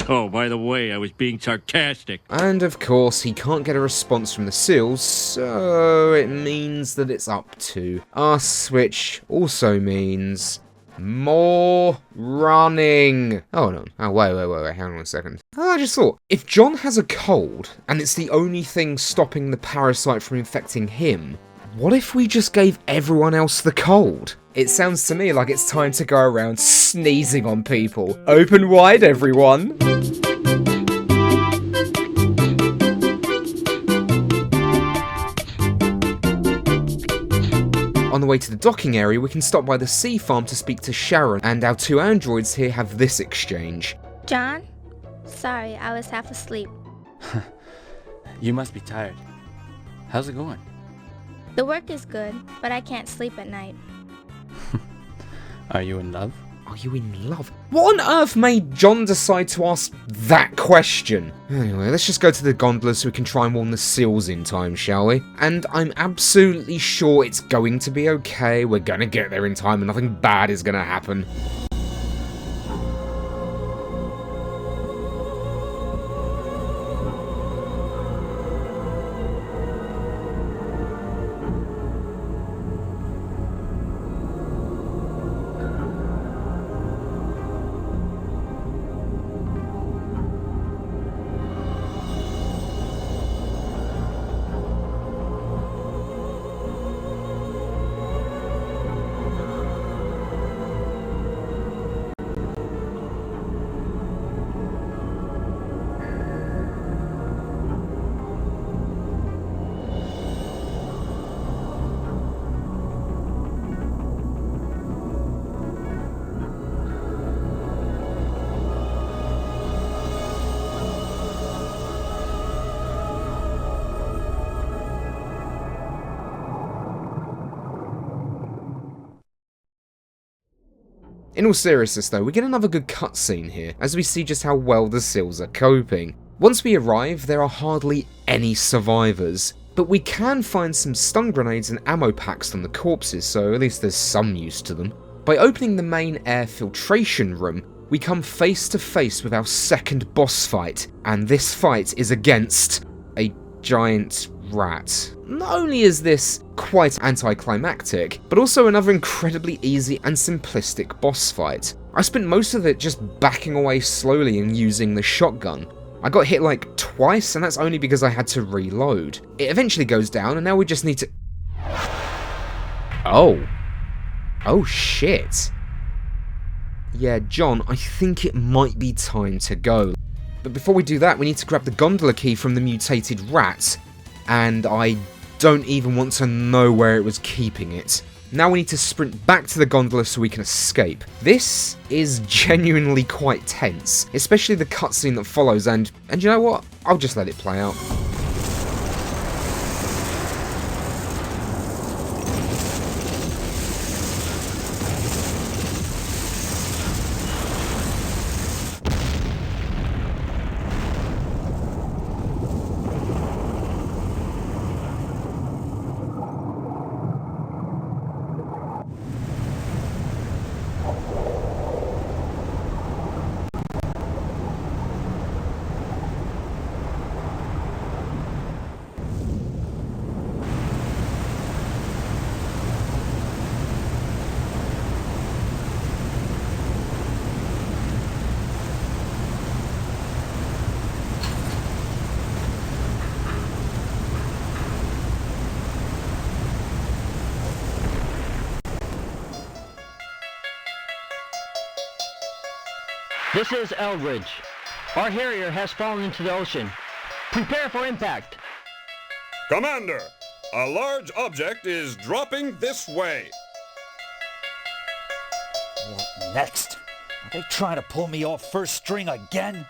Oh, by the way, I was being sarcastic. And of course, he can't get a response from the SEALs, so it means that it's up to us, which also means more running. Oh no, oh wait, hang on a second. I just thought, if John has a cold, and it's the only thing stopping the parasite from infecting him, what if we just gave everyone else the cold? It sounds to me like it's time to go around sneezing on people. Open wide, everyone! On the way to the docking area, we can stop by the sea farm to speak to Sharon, and our two androids here have this exchange. John? Sorry, I was half asleep. You must be tired. How's it going? The work is good, but I can't sleep at night. Are you in love? Are you in love? What on earth made John decide to ask that question? Anyway, let's just go to the gondola so we can try and warn the SEALs in time, shall we? And I'm absolutely sure it's going to be okay. We're gonna get there in time and nothing bad is gonna happen. In all seriousness though, we get another good cutscene here, as we see just how well the SEALs are coping. Once we arrive, there are hardly any survivors, but we can find some stun grenades and ammo packs on the corpses, so at least there's some use to them. By opening the main air filtration room, we come face to face with our second boss fight, and this fight is against a giant rat. Not only is this quite anticlimactic, but also another incredibly easy and simplistic boss fight. I spent most of it just backing away slowly and using the shotgun. I got hit like twice, and that's only because I had to reload. It eventually goes down, and now we just need to... Oh shit. Yeah, John, I think it might be time to go. But before we do that, we need to grab the gondola key from the mutated rat, and I don't even want to know where it was keeping it. Now we need to sprint back to the gondola so we can escape. This is genuinely quite tense, especially the cutscene that follows, and you know what? I'll just let it play out. This is Eldridge. Our Harrier has fallen into the ocean. Prepare for impact. Commander, a large object is dropping this way. What next? Are they trying to pull me off first string again?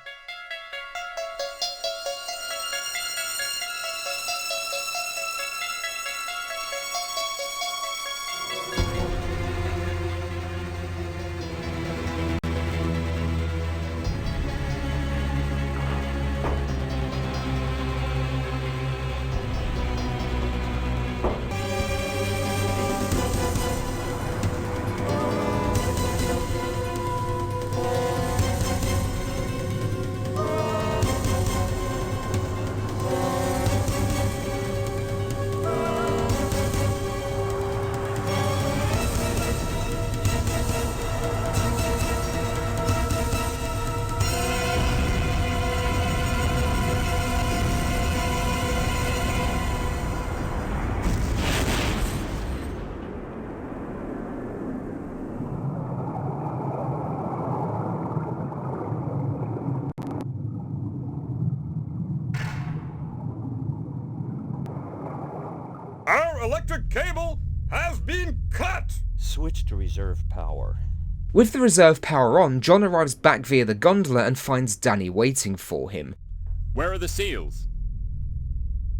Our electric cable has been cut! Switch to reserve power. With the reserve power on, John arrives back via the gondola and finds Danny waiting for him. Where are the SEALs?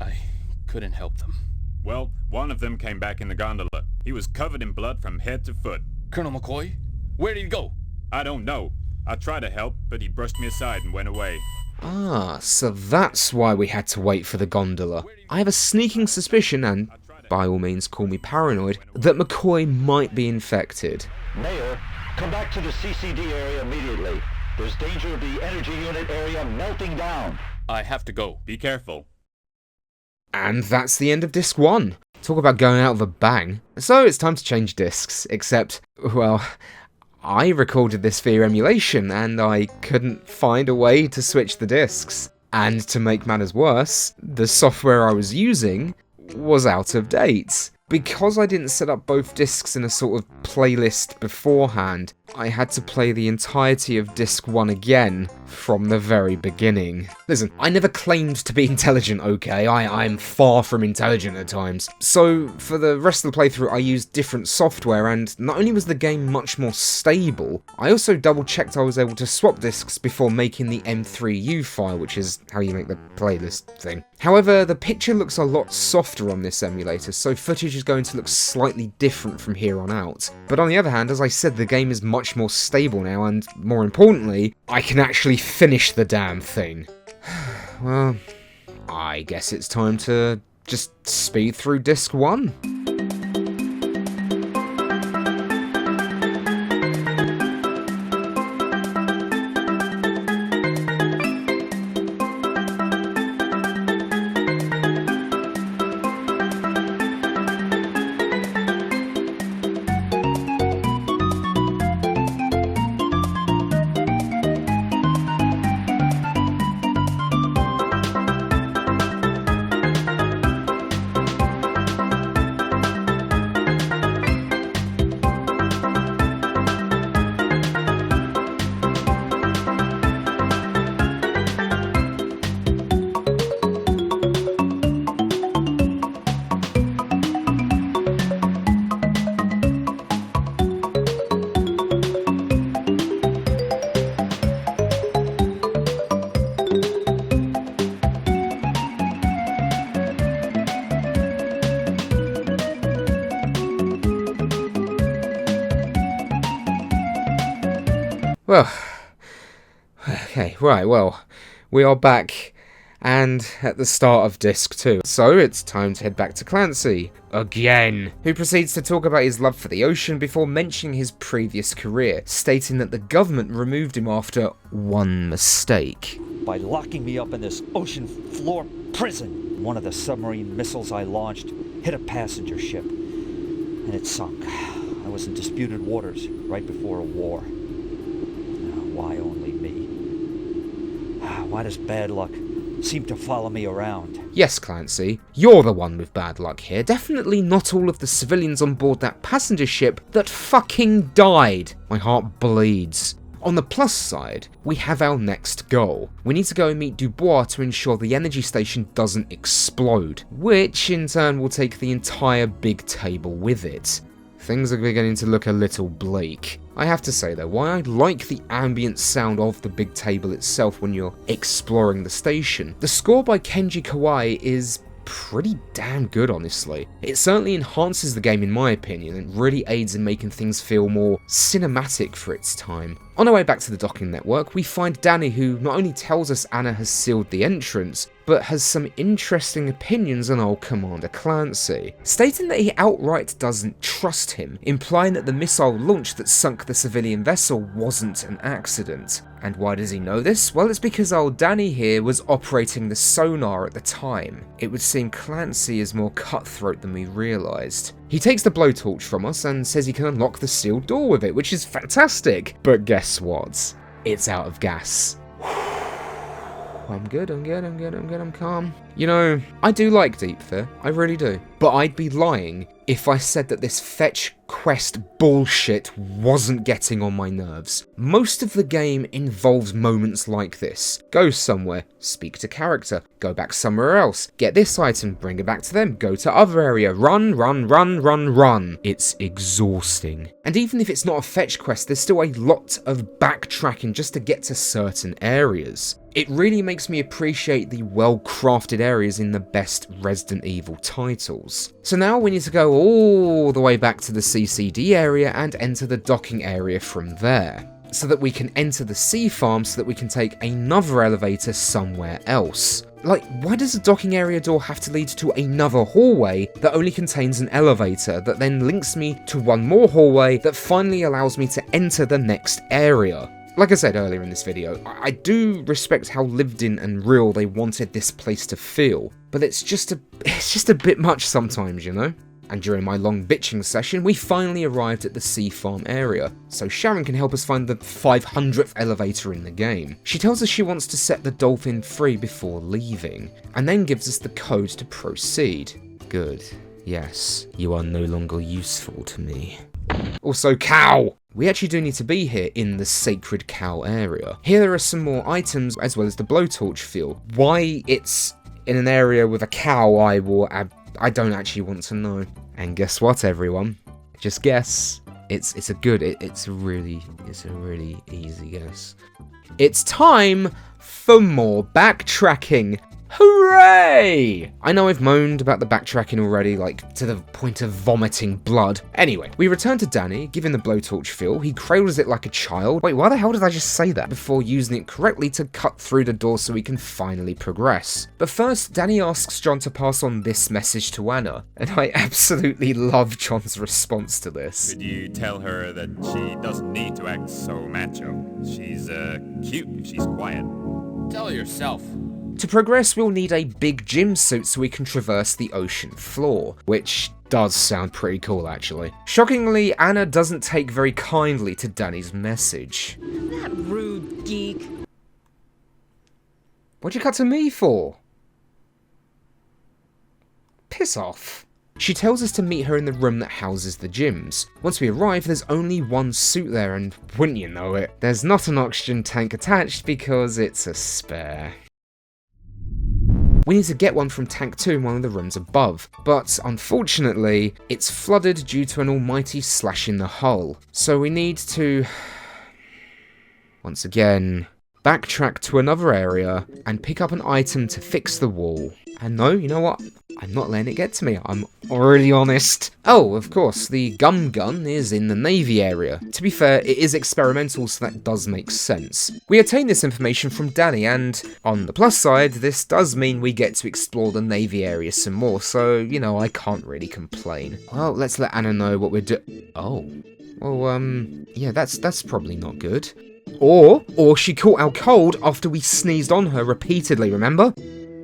I couldn't help them. Well, one of them came back in the gondola. He was covered in blood from head to foot. Colonel McCoy? Where did he go? I don't know. I tried to help, but he brushed me aside and went away. Ah, so that's why we had to wait for the gondola. I have a sneaking suspicion, and by all means call me paranoid, that McCoy might be infected. Mayor, come back to the CCD area immediately. There's danger of the energy unit area melting down. I have to go. Be careful. And that's the end of disc 1. Talk about going out with a bang. So it's time to change discs, except, well, I recorded this via emulation and I couldn't find a way to switch the discs. And to make matters worse, the software I was using was out of date. Because I didn't set up both discs in a sort of playlist beforehand, I had to play the entirety of disc 1 again from the very beginning. Listen, I never claimed to be intelligent, okay? I'm far from intelligent at times. So, for the rest of the playthrough I used different software, and not only was the game much more stable, I also double checked I was able to swap discs before making the M3U file, which is how you make the playlist thing. However, the picture looks a lot softer on this emulator, so footage is going to look slightly different from here on out. But on the other hand, as I said, the game is much more stable now, and more importantly, I can actually finish the damn thing. Well, I guess it's time to just speed through disc 1. Well, okay, right, well, we are back, and at the start of Disc 2. So it's time to head back to Clancy, again, who proceeds to talk about his love for the ocean before mentioning his previous career, stating that the government removed him after one mistake. By locking me up in this ocean floor prison. One of the submarine missiles I launched hit a passenger ship, and it sunk. I was in disputed waters right before a war. Why only me? Why does bad luck seem to follow me around? Yes, Clancy, you're the one with bad luck here. Definitely not all of the civilians on board that passenger ship that fucking died. My heart bleeds. On the plus side, we have our next goal. We need to go and meet Dubois to ensure the energy station doesn't explode, which in turn will take the entire big table with it. Things are beginning to look a little bleak. I have to say though, while I like the ambient sound of the big table itself when you're exploring the station, the score by Kenji Kawai is pretty damn good, honestly. It certainly enhances the game in my opinion and really aids in making things feel more cinematic for its time. On our way back to the docking network, we find Danny, who not only tells us Anna has sealed the entrance, but has some interesting opinions on old Commander Clancy, stating that he outright doesn't trust him, implying that the missile launch that sunk the civilian vessel wasn't an accident. And why does he know this? Well, it's because old Danny here was operating the sonar at the time. It would seem Clancy is more cutthroat than we realised. He takes the blowtorch from us and says he can unlock the sealed door with it, which is fantastic. But guess what? It's out of gas. I'm good, I'm calm. You know, I do like Deep Fear, I really do. But I'd be lying if I said that this fetch quest bullshit wasn't getting on my nerves. Most of the game involves moments like this. Go somewhere, speak to character, go back somewhere else, get this item, bring it back to them, go to other area, run. It's exhausting. And even if it's not a fetch quest, there's still a lot of backtracking just to get to certain areas. It really makes me appreciate the well-crafted areas in the best Resident Evil titles. So now we need to go all the way back to the CCD area and enter the docking area from there, so that we can enter the sea farm so that we can take another elevator somewhere else. Like, why does the docking area door have to lead to another hallway that only contains an elevator that then links me to one more hallway that finally allows me to enter the next area? Like I said earlier in this video, I do respect how lived in and real they wanted this place to feel, but it's just a bit much sometimes, you know? And during my long bitching session, we finally arrived at the sea farm area, so Sharon can help us find the 500th elevator in the game. She tells us she wants to set the dolphin free before leaving, and then gives us the code to proceed. Good. Yes, you are no longer useful to me. Also, cow! We actually do need to be here in the Sacred Cow area. Here there are some more items as well as the blowtorch field. Why it's in an area with a cow, I don't actually want to know. And guess what, everyone? Just guess. It's a really easy guess. It's time for more backtracking. Hooray! I know I've moaned about the backtracking already, like, to the point of vomiting blood. Anyway, we return to Danny, given the blowtorch fuel. He cradles it like a child. Wait, why the hell did I just say that? Before using it correctly to cut through the door so we can finally progress. But first, Danny asks John to pass on this message to Anna, and I absolutely love John's response to this. Could you tell her that she doesn't need to act so macho? She's, cute if she's quiet. Tell her yourself. To progress, we'll need a big gym suit so we can traverse the ocean floor, which does sound pretty cool actually. Shockingly, Anna doesn't take very kindly to Danny's message. That rude geek. What'd you cut to me for? Piss off. She tells us to meet her in the room that houses the gyms. Once we arrive, there's only one suit there, and wouldn't you know it, there's not an oxygen tank attached because it's a spare. We need to get one from Tank 2 in one of the rooms above, but unfortunately, it's flooded due to an almighty slash in the hull. So we need to, once again, backtrack to another area, and pick up an item to fix the wall. And no, you know what? I'm not letting it get to me. I'm already honest. Oh, of course, the gun is in the Navy area. To be fair, it is experimental, so that does make sense. We obtain this information from Danny, and on the plus side, this does mean we get to explore the Navy area some more, so, you know, I can't really complain. Well, let's let Anna know what we're doing. Oh. Well, yeah, that's probably not good. Or she caught our cold after we sneezed on her repeatedly, remember?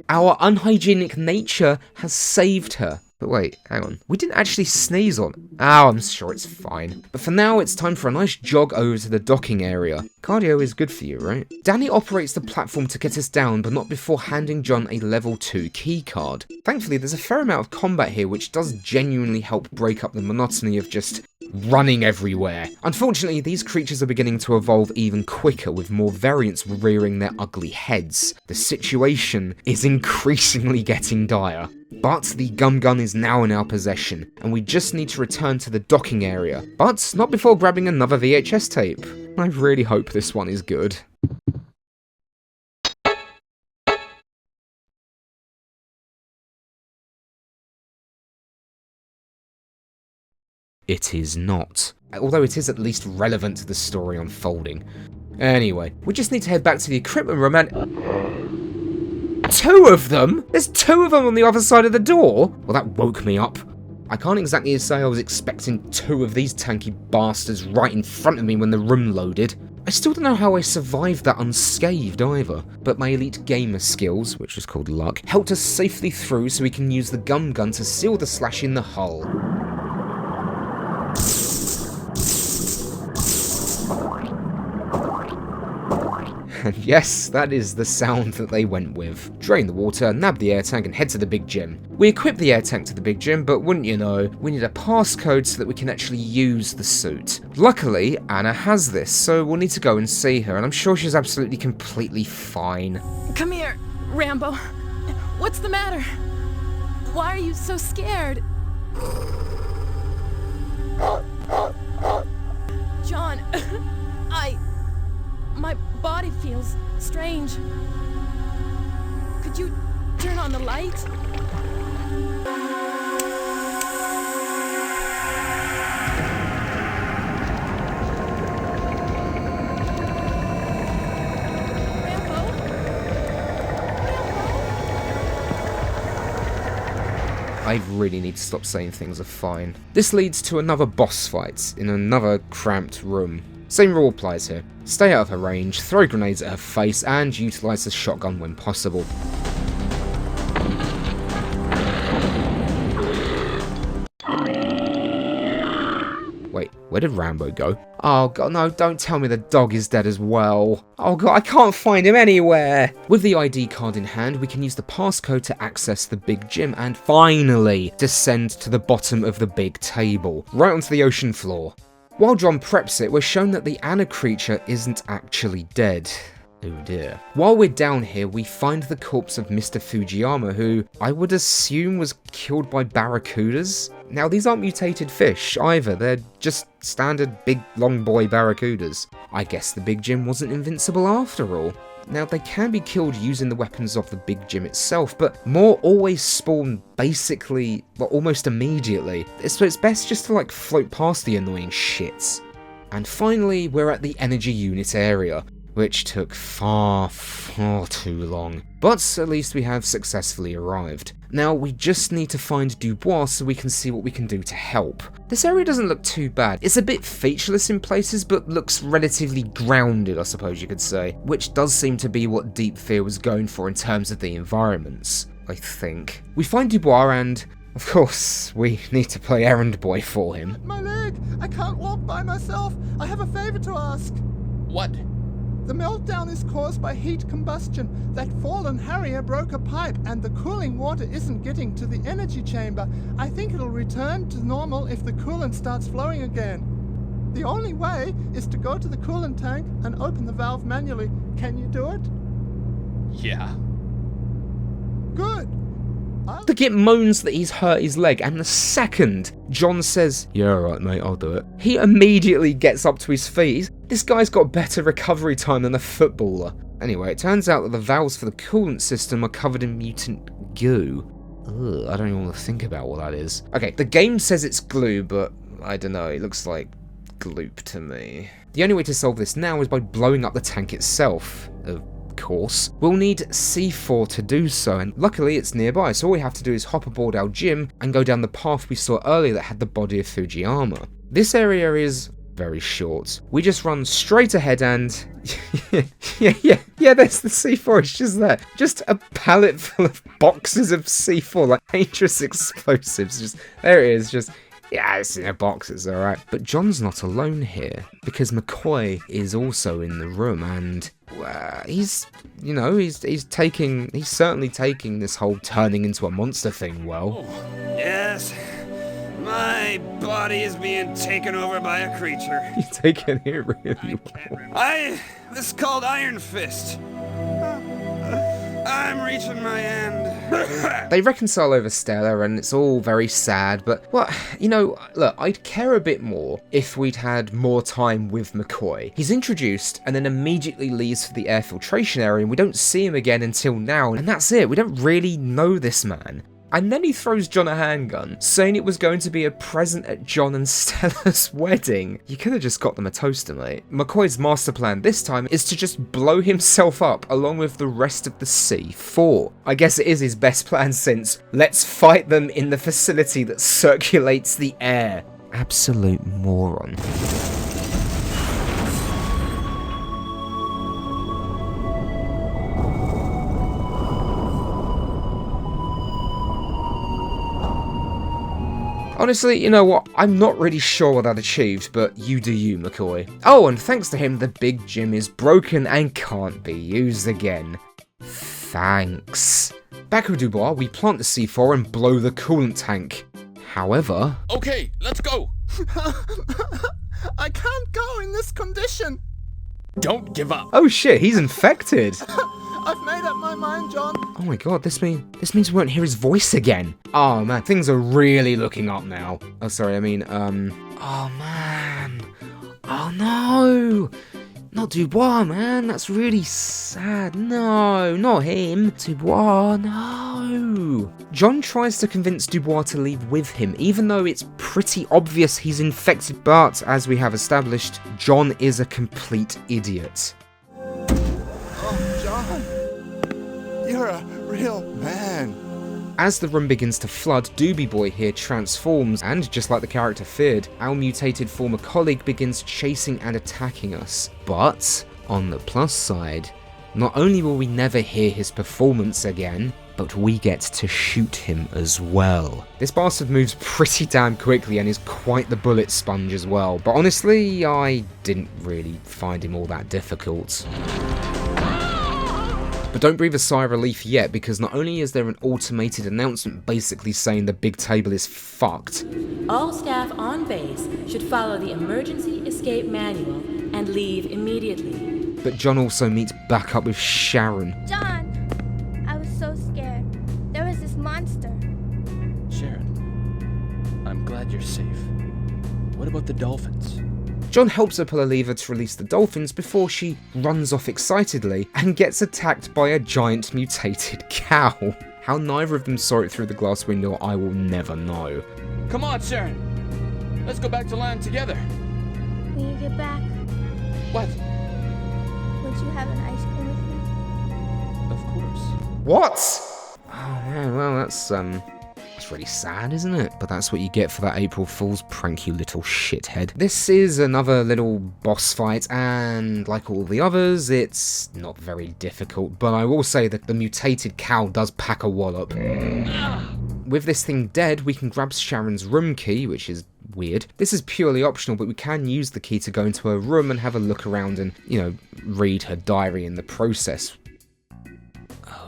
Our unhygienic nature has saved her. But wait, hang on. We didn't actually sneeze on. Oh, I'm sure it's fine. But for now, it's time for a nice jog over to the docking area. Cardio is good for you, right? Danny operates the platform to get us down, but not before handing John a level 2 keycard. Thankfully, there's a fair amount of combat here, which does genuinely help break up the monotony of just running everywhere. Unfortunately, these creatures are beginning to evolve even quicker, with more variants rearing their ugly heads. The situation is increasingly getting dire. But the gum gun is now in our possession, and we just need to return to the docking area. But not before grabbing another VHS tape. I really hope this one is good. It is not. Although it is at least relevant to the story unfolding. Anyway, we just need to head back to the equipment room and... 2 of them? There's 2 of them on the other side of the door? Well, that woke me up. I can't exactly say I was expecting 2 of these tanky bastards right in front of me when the room loaded. I still don't know how I survived that unscathed either, but my elite gamer skills, which is called luck, helped us safely through so we can use the gum gun to seal the slash in the hull. And yes, that is the sound that they went with. Drain the water, nab the air tank, and head to the big gym. We equip the air tank to the big gym, but wouldn't you know, we need a passcode so that we can actually use the suit. Luckily, Anna has this, so we'll need to go and see her, and I'm sure she's absolutely completely fine. Come here, Rambo. What's the matter? Why are you so scared? John, my body feels strange. Could you turn on the light? I really need to stop saying things are fine. This leads to another boss fight in another cramped room. Same rule applies here. Stay out of her range, throw grenades at her face, and utilise the shotgun when possible. Wait, where did Rambo go? Oh god, no, don't tell me the dog is dead as well. Oh god, I can't find him anywhere! With the ID card in hand, we can use the passcode to access the big gym and finally descend to the bottom of the big table, right onto the ocean floor. While John preps it, we're shown that the Anna creature isn't actually dead. Oh dear. While we're down here, we find the corpse of Mr. Fujiyama, who I would assume was killed by barracudas. Now, these aren't mutated fish either, they're just standard big long boy barracudas. I guess the big gym wasn't invincible after all. Now, they can be killed using the weapons of the big gym itself, but more always spawn basically, well, almost immediately. So it's best just to like float past the annoying shits. And finally, we're at the energy unit area, which took far too long. But at least we have successfully arrived. Now, we just need to find Dubois so we can see what we can do to help. This area doesn't look too bad. It's a bit featureless in places, but looks relatively grounded, I suppose you could say, which does seem to be what Deep Fear was going for in terms of the environments, I think. We find Dubois and, of course, we need to play errand boy for him. My leg! I can't walk by myself! I have a favor to ask! What? The meltdown is caused by heat combustion. That fallen Harrier broke a pipe and the cooling water isn't getting to the energy chamber. I think it'll return to normal if the coolant starts flowing again. The only way is to go to the coolant tank and open the valve manually. Can you do it? Yeah. Good. The Git moans that he's hurt his leg, and the second John says, "Yeah, alright mate, I'll do it," he immediately gets up to his feet. This guy's got better recovery time than a footballer. Anyway, it turns out that the valves for the coolant system are covered in mutant goo. Ugh, I don't even want to think about what that is. Okay, the game says it's glue, but I don't know, it looks like gloop to me. The only way to solve this now is by blowing up the tank itself, of course. We'll need C4 to do so, and luckily it's nearby, so all we have to do is hop aboard our Jim and go down the path we saw earlier that had the body of Fujiyama. This area is very short. We just run straight ahead and yeah, there's the C4, it's just there. Just a pallet full of boxes of C4, like dangerous explosives. Just there it is, just yeah, it's in a box, it's alright. But John's not alone here, because McCoy is also in the room, and he's certainly taking this whole turning into a monster thing well. Yes, my body is being taken over by a creature. He's taking it really well. This is called Iron Fist. I'm reaching my end. They reconcile over Stella and it's all very sad, but, well, you know, look, I'd care a bit more if we'd had more time with McCoy. He's introduced and then immediately leaves for the air filtration area and we don't see him again until now, and that's it. We don't really know this man. And then he throws John a handgun, saying it was going to be a present at John and Stella's wedding. You could have just got them a toaster, mate. McCoy's master plan this time is to just blow himself up along with the rest of the C4. I guess it is his best plan since let's fight them in the facility that circulates the air. Absolute moron. Honestly, you know what, I'm not really sure what that achieved, but you do you, McCoy. Oh, and thanks to him, the big Jim is broken and can't be used again. Thanks. Back with Dubois, we plant the C4 and blow the coolant tank. However... Okay, let's go! I can't go in this condition! Don't give up! Oh shit, he's infected! I've made up my mind, John. Oh my god, this means we won't hear his voice again. Oh man, things are really looking up now. Oh sorry, I mean, oh man. Oh no! Not Dubois, man, that's really sad. No, not him. Dubois, no. John tries to convince Dubois to leave with him, even though it's pretty obvious he's infected, but as we have established, John is a complete idiot. You're a real man. As the room begins to flood, Doobie Boy here transforms, and just like the character feared, our mutated former colleague begins chasing and attacking us. But, on the plus side, not only will we never hear his performance again, but we get to shoot him as well. This bastard moves pretty damn quickly and is quite the bullet sponge as well, but honestly, I didn't really find him all that difficult. But don't breathe a sigh of relief yet, because not only is there an automated announcement basically saying the big table is fucked. All staff on base should follow the emergency escape manual and leave immediately. But John also meets back up with Sharon. John! I was so scared. There was this monster. Sharon, I'm glad you're safe. What about the dolphins? John helps her pull a lever to release the dolphins before she runs off excitedly and gets attacked by a giant mutated cow. How neither of them saw it through the glass window, I will never know. Come on, Sharon. Let's go back to land together. When you get back, What? would you have an ice cream with me? Of course. What? Oh man, well that's really sad, isn't it? But that's what you get for that April Fool's prank, you little shithead. This is another little boss fight, and like all the others, it's not very difficult, but I will say that the mutated cow does pack a wallop. With this thing dead, we can grab Sharon's room key, which is weird. This is purely optional, but we can use the key to go into her room and have a look around and, you know, read her diary in the process.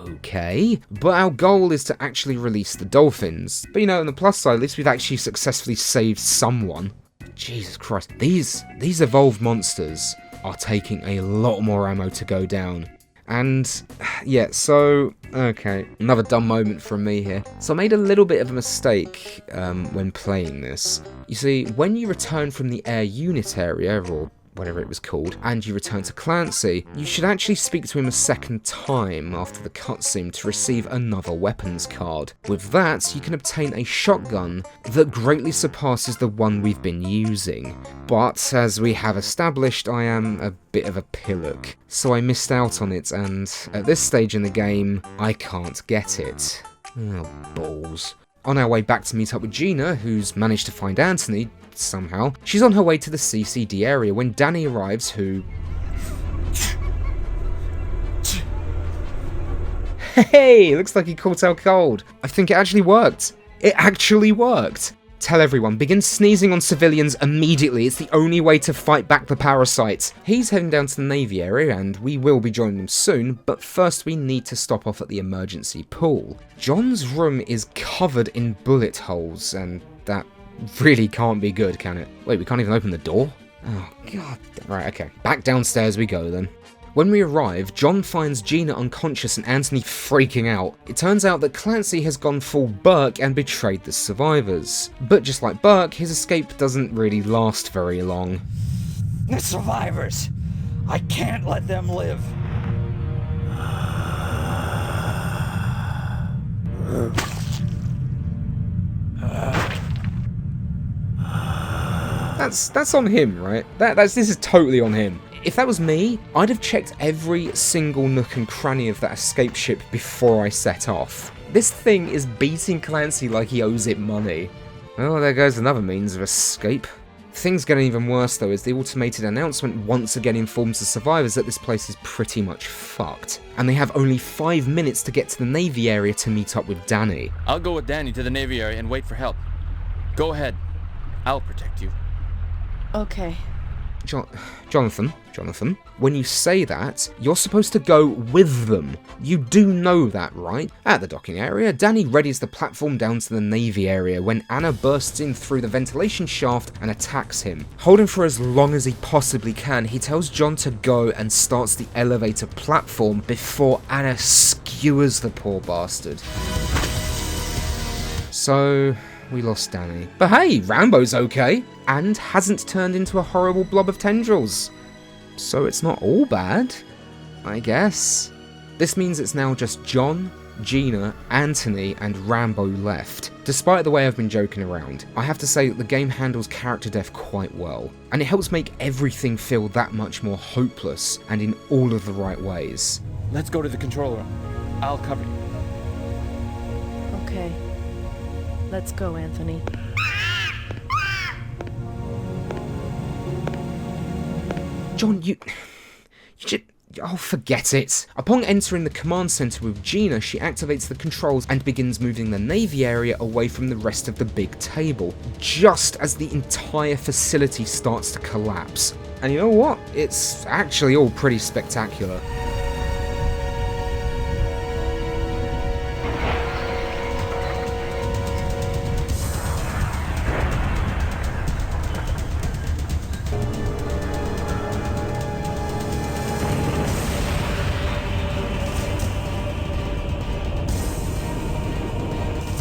Okay, but our goal is to actually release the dolphins. But you know, on the plus side, at least we've actually successfully saved someone. Jesus Christ, these evolved monsters are taking a lot more ammo to go down. And, yeah, so, okay, another dumb moment from me here. So I made a little bit of a mistake when playing this. You see, when you return from the air unit area, or whatever it was called, and you return to Clancy, you should actually speak to him a second time after the cutscene to receive another weapons card. With that, you can obtain a shotgun that greatly surpasses the one we've been using. But, as we have established, I am a bit of a pillock, so I missed out on it, and at this stage in the game, I can't get it. Oh, balls. On our way back to meet up with Gina, who's managed to find Anthony, somehow, she's on her way to the CCD area when Danny arrives, who... Hey, looks like he caught out cold. I think it actually worked. It actually worked. Tell everyone, begin sneezing on civilians immediately. It's the only way to fight back the parasites. He's heading down to the Navy area, and we will be joining him soon, but first we need to stop off at the emergency pool. John's room is covered in bullet holes, and that really can't be good, can it? Wait, we can't even open the door? Oh, God. Right, okay. Back downstairs we go, then. When we arrive, John finds Gina unconscious and Anthony freaking out. It turns out that Clancy has gone full Burke and betrayed the survivors. But just like Burke, his escape doesn't really last very long. The survivors! I can't let them live! That's on him, right? This is totally on him. If that was me, I'd have checked every single nook and cranny of that escape ship before I set off. This thing is beating Clancy like he owes it money. Well, there goes another means of escape. Things get even worse though, as the automated announcement once again informs the survivors that this place is pretty much fucked, and they have only 5 minutes to get to the Navy area to meet up with Danny. I'll go with Danny to the Navy area and wait for help. Go ahead. I'll protect you. Okay. Jonathan, when you say that, you're supposed to go with them. You do know that, right? At the docking area, Danny readies the platform down to the Navy area when Anna bursts in through the ventilation shaft and attacks him. Holding for as long as he possibly can, he tells John to go and starts the elevator platform before Anna skewers the poor bastard. So... we lost Danny. But hey, Rambo's okay, and hasn't turned into a horrible blob of tendrils. So it's not all bad, I guess. This means it's now just John, Gina, Anthony, and Rambo left. Despite the way I've been joking around, I have to say that the game handles character death quite well, and it helps make everything feel that much more hopeless, and in all of the right ways. Let's go to the control room. I'll cover you. Okay. Let's go, Anthony. John, you just... oh, forget it. Upon entering the command center with Gina, she activates the controls and begins moving the Navy area away from the rest of the big table, just as the entire facility starts to collapse. And you know what? It's actually all pretty spectacular.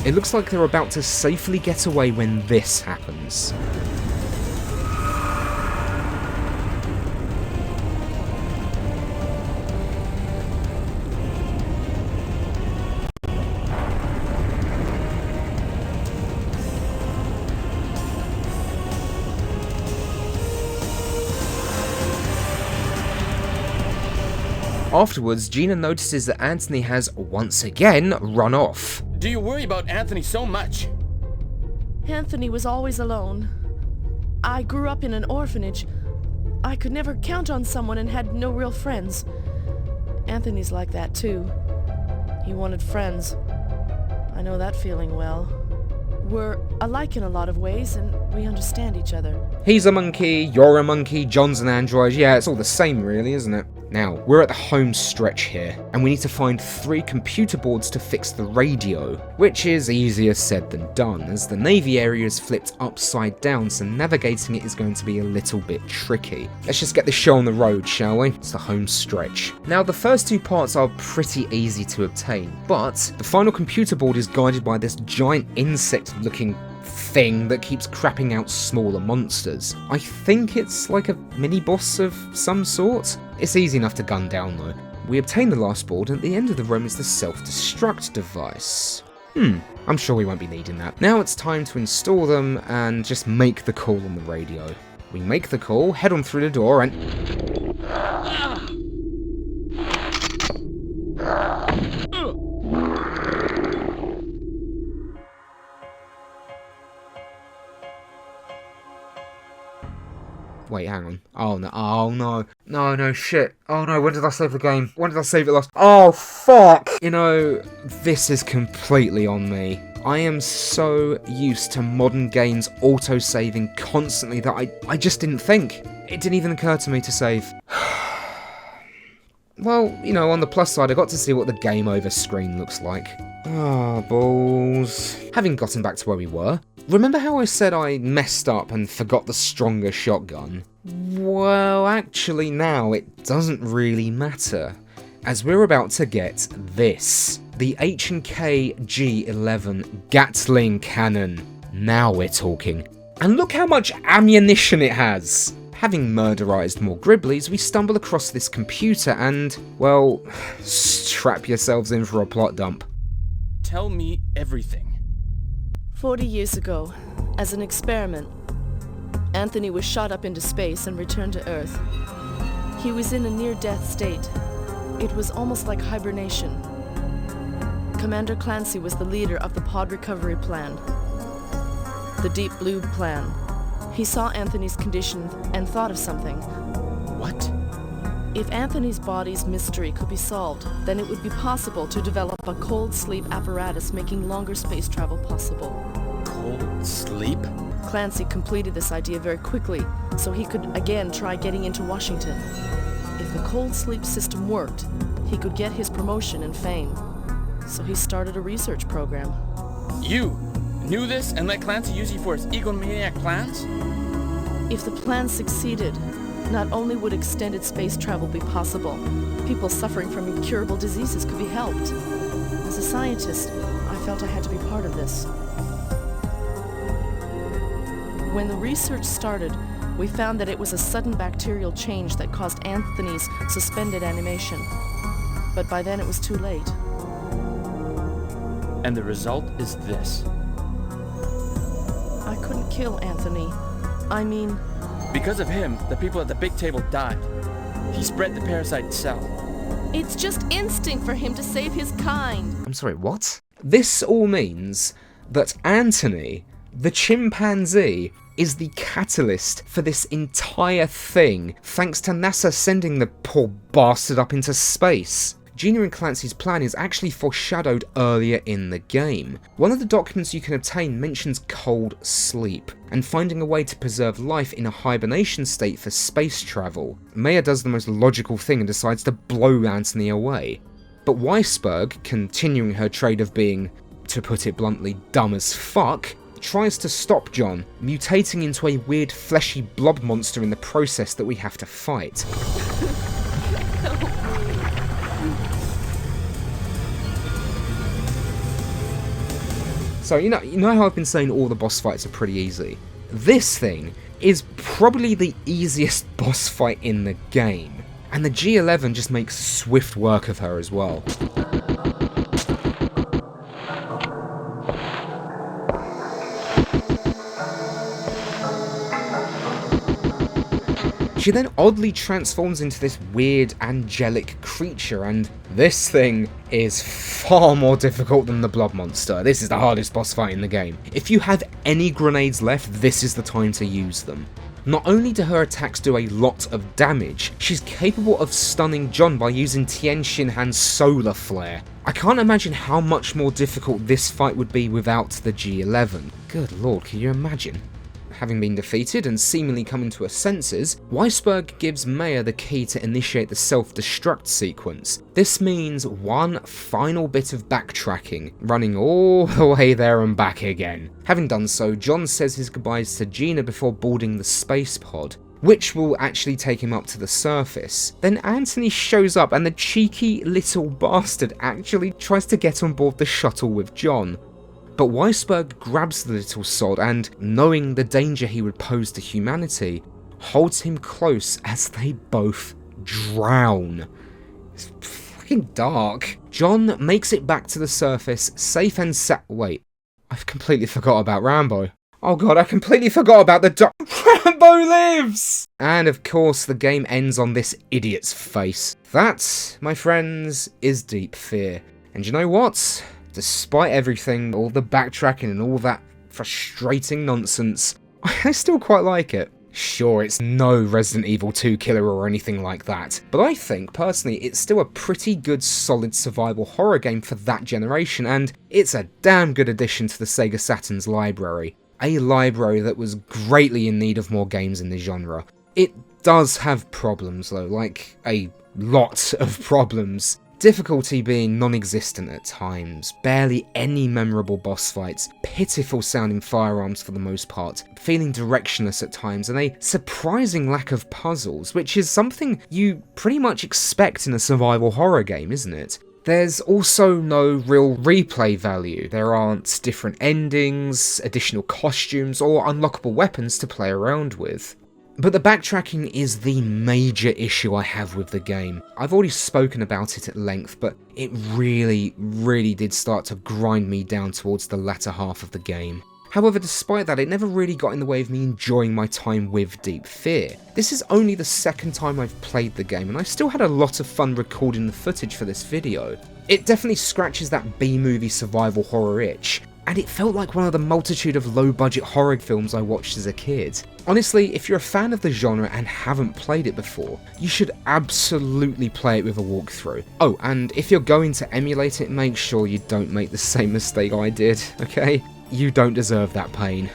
It looks like they're about to safely get away when this happens. Afterwards, Gina notices that Anthony has, once again, run off. Do you worry about Anthony so much? Anthony was always alone. I grew up in an orphanage. I could never count on someone and had no real friends. Anthony's like that too. He wanted friends. I know that feeling well. We're alike in a lot of ways, and we understand each other. He's a monkey, you're a monkey, John's an android. Yeah, it's all the same really, isn't it? Now, we're at the home stretch here, and we need to find 3 computer boards to fix the radio, which is easier said than done, as the Navy area is flipped upside down, so navigating it is going to be a little bit tricky. Let's just get the show on the road, shall we? It's the home stretch. Now, the first 2 parts are pretty easy to obtain, but the final computer board is guided by this giant insect-looking thing that keeps crapping out smaller monsters. I think it's like a mini-boss of some sort. It's easy enough to gun down though. We obtain the last board, and at the end of the room is the self-destruct device. I'm sure we won't be needing that. Now it's time to install them and just make the call on the radio. We make the call, head on through the door, and... Wait, hang on. Oh no, oh no. No, shit. Oh no, when did I save the game? When did I save it last? Oh, fuck! You know, this is completely on me. I am so used to modern games auto-saving constantly that I just didn't think. It didn't even occur to me to save. Well, you know, on the plus side, I got to see what the game over screen looks like. Ah, balls. Having gotten back to where we were, remember how I said I messed up and forgot the stronger shotgun? Well, actually now it doesn't really matter, as we're about to get this. The H&K G11 Gatling cannon. Now we're talking. And look how much ammunition it has! Having murderized more Gribblies, we stumble across this computer and, well, strap yourselves in for a plot dump. Tell me everything. 40 years ago, as an experiment, Anthony was shot up into space and returned to Earth. He was in a near-death state. It was almost like hibernation. Commander Clancy was the leader of the pod recovery plan, the Deep Blue plan. He saw Anthony's condition and thought of something. What? If Anthony's body's mystery could be solved, then it would be possible to develop a cold sleep apparatus making longer space travel possible. Cold sleep? Clancy completed this idea very quickly, so he could again try getting into Washington. If the cold sleep system worked, he could get his promotion and fame. So he started a research program. You knew this and let Clancy use you for his egomaniac plans? If the plan succeeded, not only would extended space travel be possible, people suffering from incurable diseases could be helped. As a scientist, I felt I had to be part of this. When the research started, we found that it was a sudden bacterial change that caused Anthony's suspended animation. But by then it was too late. And the result is this. I couldn't kill Anthony. I mean... Because of him, the people at the big table died. He spread the parasite cell. It's just instinct for him to save his kind. I'm sorry, what? This all means that Anthony, the chimpanzee, is the catalyst for this entire thing, thanks to NASA sending the poor bastard up into space. Gina and Clancy's plan is actually foreshadowed earlier in the game. One of the documents you can obtain mentions cold sleep, and finding a way to preserve life in a hibernation state for space travel. Maya does the most logical thing and decides to blow Anthony away. But Weisberg, continuing her trade of being, to put it bluntly, dumb as fuck, tries to stop John, mutating into a weird fleshy blob monster in the process that we have to fight. So, you know how I've been saying all the boss fights are pretty easy? This thing is probably the easiest boss fight in the game. And the G11 just makes swift work of her as well. She then oddly transforms into this weird angelic creature, and this thing is far more difficult than the blob monster. This is the hardest boss fight in the game. If you have any grenades left, this is the time to use them. Not only do her attacks do a lot of damage, she's capable of stunning John by using Tien Shin Han's solar flare. I can't imagine how much more difficult this fight would be without the G11. Good lord, can you imagine? Having been defeated and seemingly coming to her senses, Weisberg gives Maya the key to initiate the self-destruct sequence. This means one final bit of backtracking, running all the way there and back again. Having done so, John says his goodbyes to Gina before boarding the space pod, which will actually take him up to the surface. Then Anthony shows up and the cheeky little bastard actually tries to get on board the shuttle with John. But Weisberg grabs the little sod and, knowing the danger he would pose to humanity, holds him close as they both drown. It's fucking dark. John makes it back to the surface, safe and wait, I've completely forgot about Rambo. Oh god, I completely forgot about the Rambo lives! And of course, the game ends on this idiot's face. That, my friends, is Deep Fear. And you know what? Despite everything, all the backtracking and all that frustrating nonsense, I still quite like it. Sure, it's no Resident Evil 2 killer or anything like that, but I think, personally, it's still a pretty good solid survival horror game for that generation, and it's a damn good addition to the SEGA Saturn's library. A library that was greatly in need of more games in the genre. It does have problems though, like a lot of problems. Difficulty being non-existent at times, barely any memorable boss fights, pitiful sounding firearms for the most part, feeling directionless at times, and a surprising lack of puzzles, which is something you pretty much expect in a survival horror game, isn't it? There's also no real replay value. There aren't different endings, additional costumes, or unlockable weapons to play around with. But the backtracking is the major issue I have with the game. I've already spoken about it at length, but it really did start to grind me down towards the latter half of the game. However, despite that, it never really got in the way of me enjoying my time with Deep Fear. This is only the second time I've played the game, and I still had a lot of fun recording the footage for this video. It definitely scratches that B-movie survival horror itch, and it felt like one of the multitude of low-budget horror films I watched as a kid. Honestly, if you're a fan of the genre and haven't played it before, you should absolutely play it with a walkthrough. Oh, and if you're going to emulate it, make sure you don't make the same mistake I did, okay? You don't deserve that pain.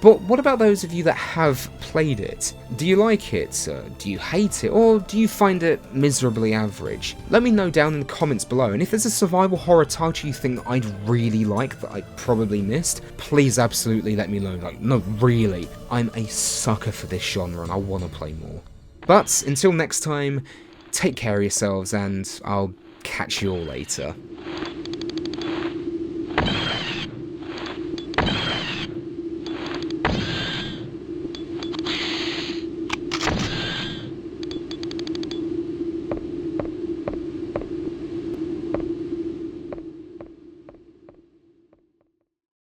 But what about those of you that have played it? Do you like it? Do you hate it? Or do you find it miserably average? Let me know down in the comments below, and if there's a survival horror title you think I'd really like that I probably missed, please absolutely let me know. Like, no, really. I'm a sucker for this genre and I want to play more. But until next time, take care of yourselves and I'll catch you all later.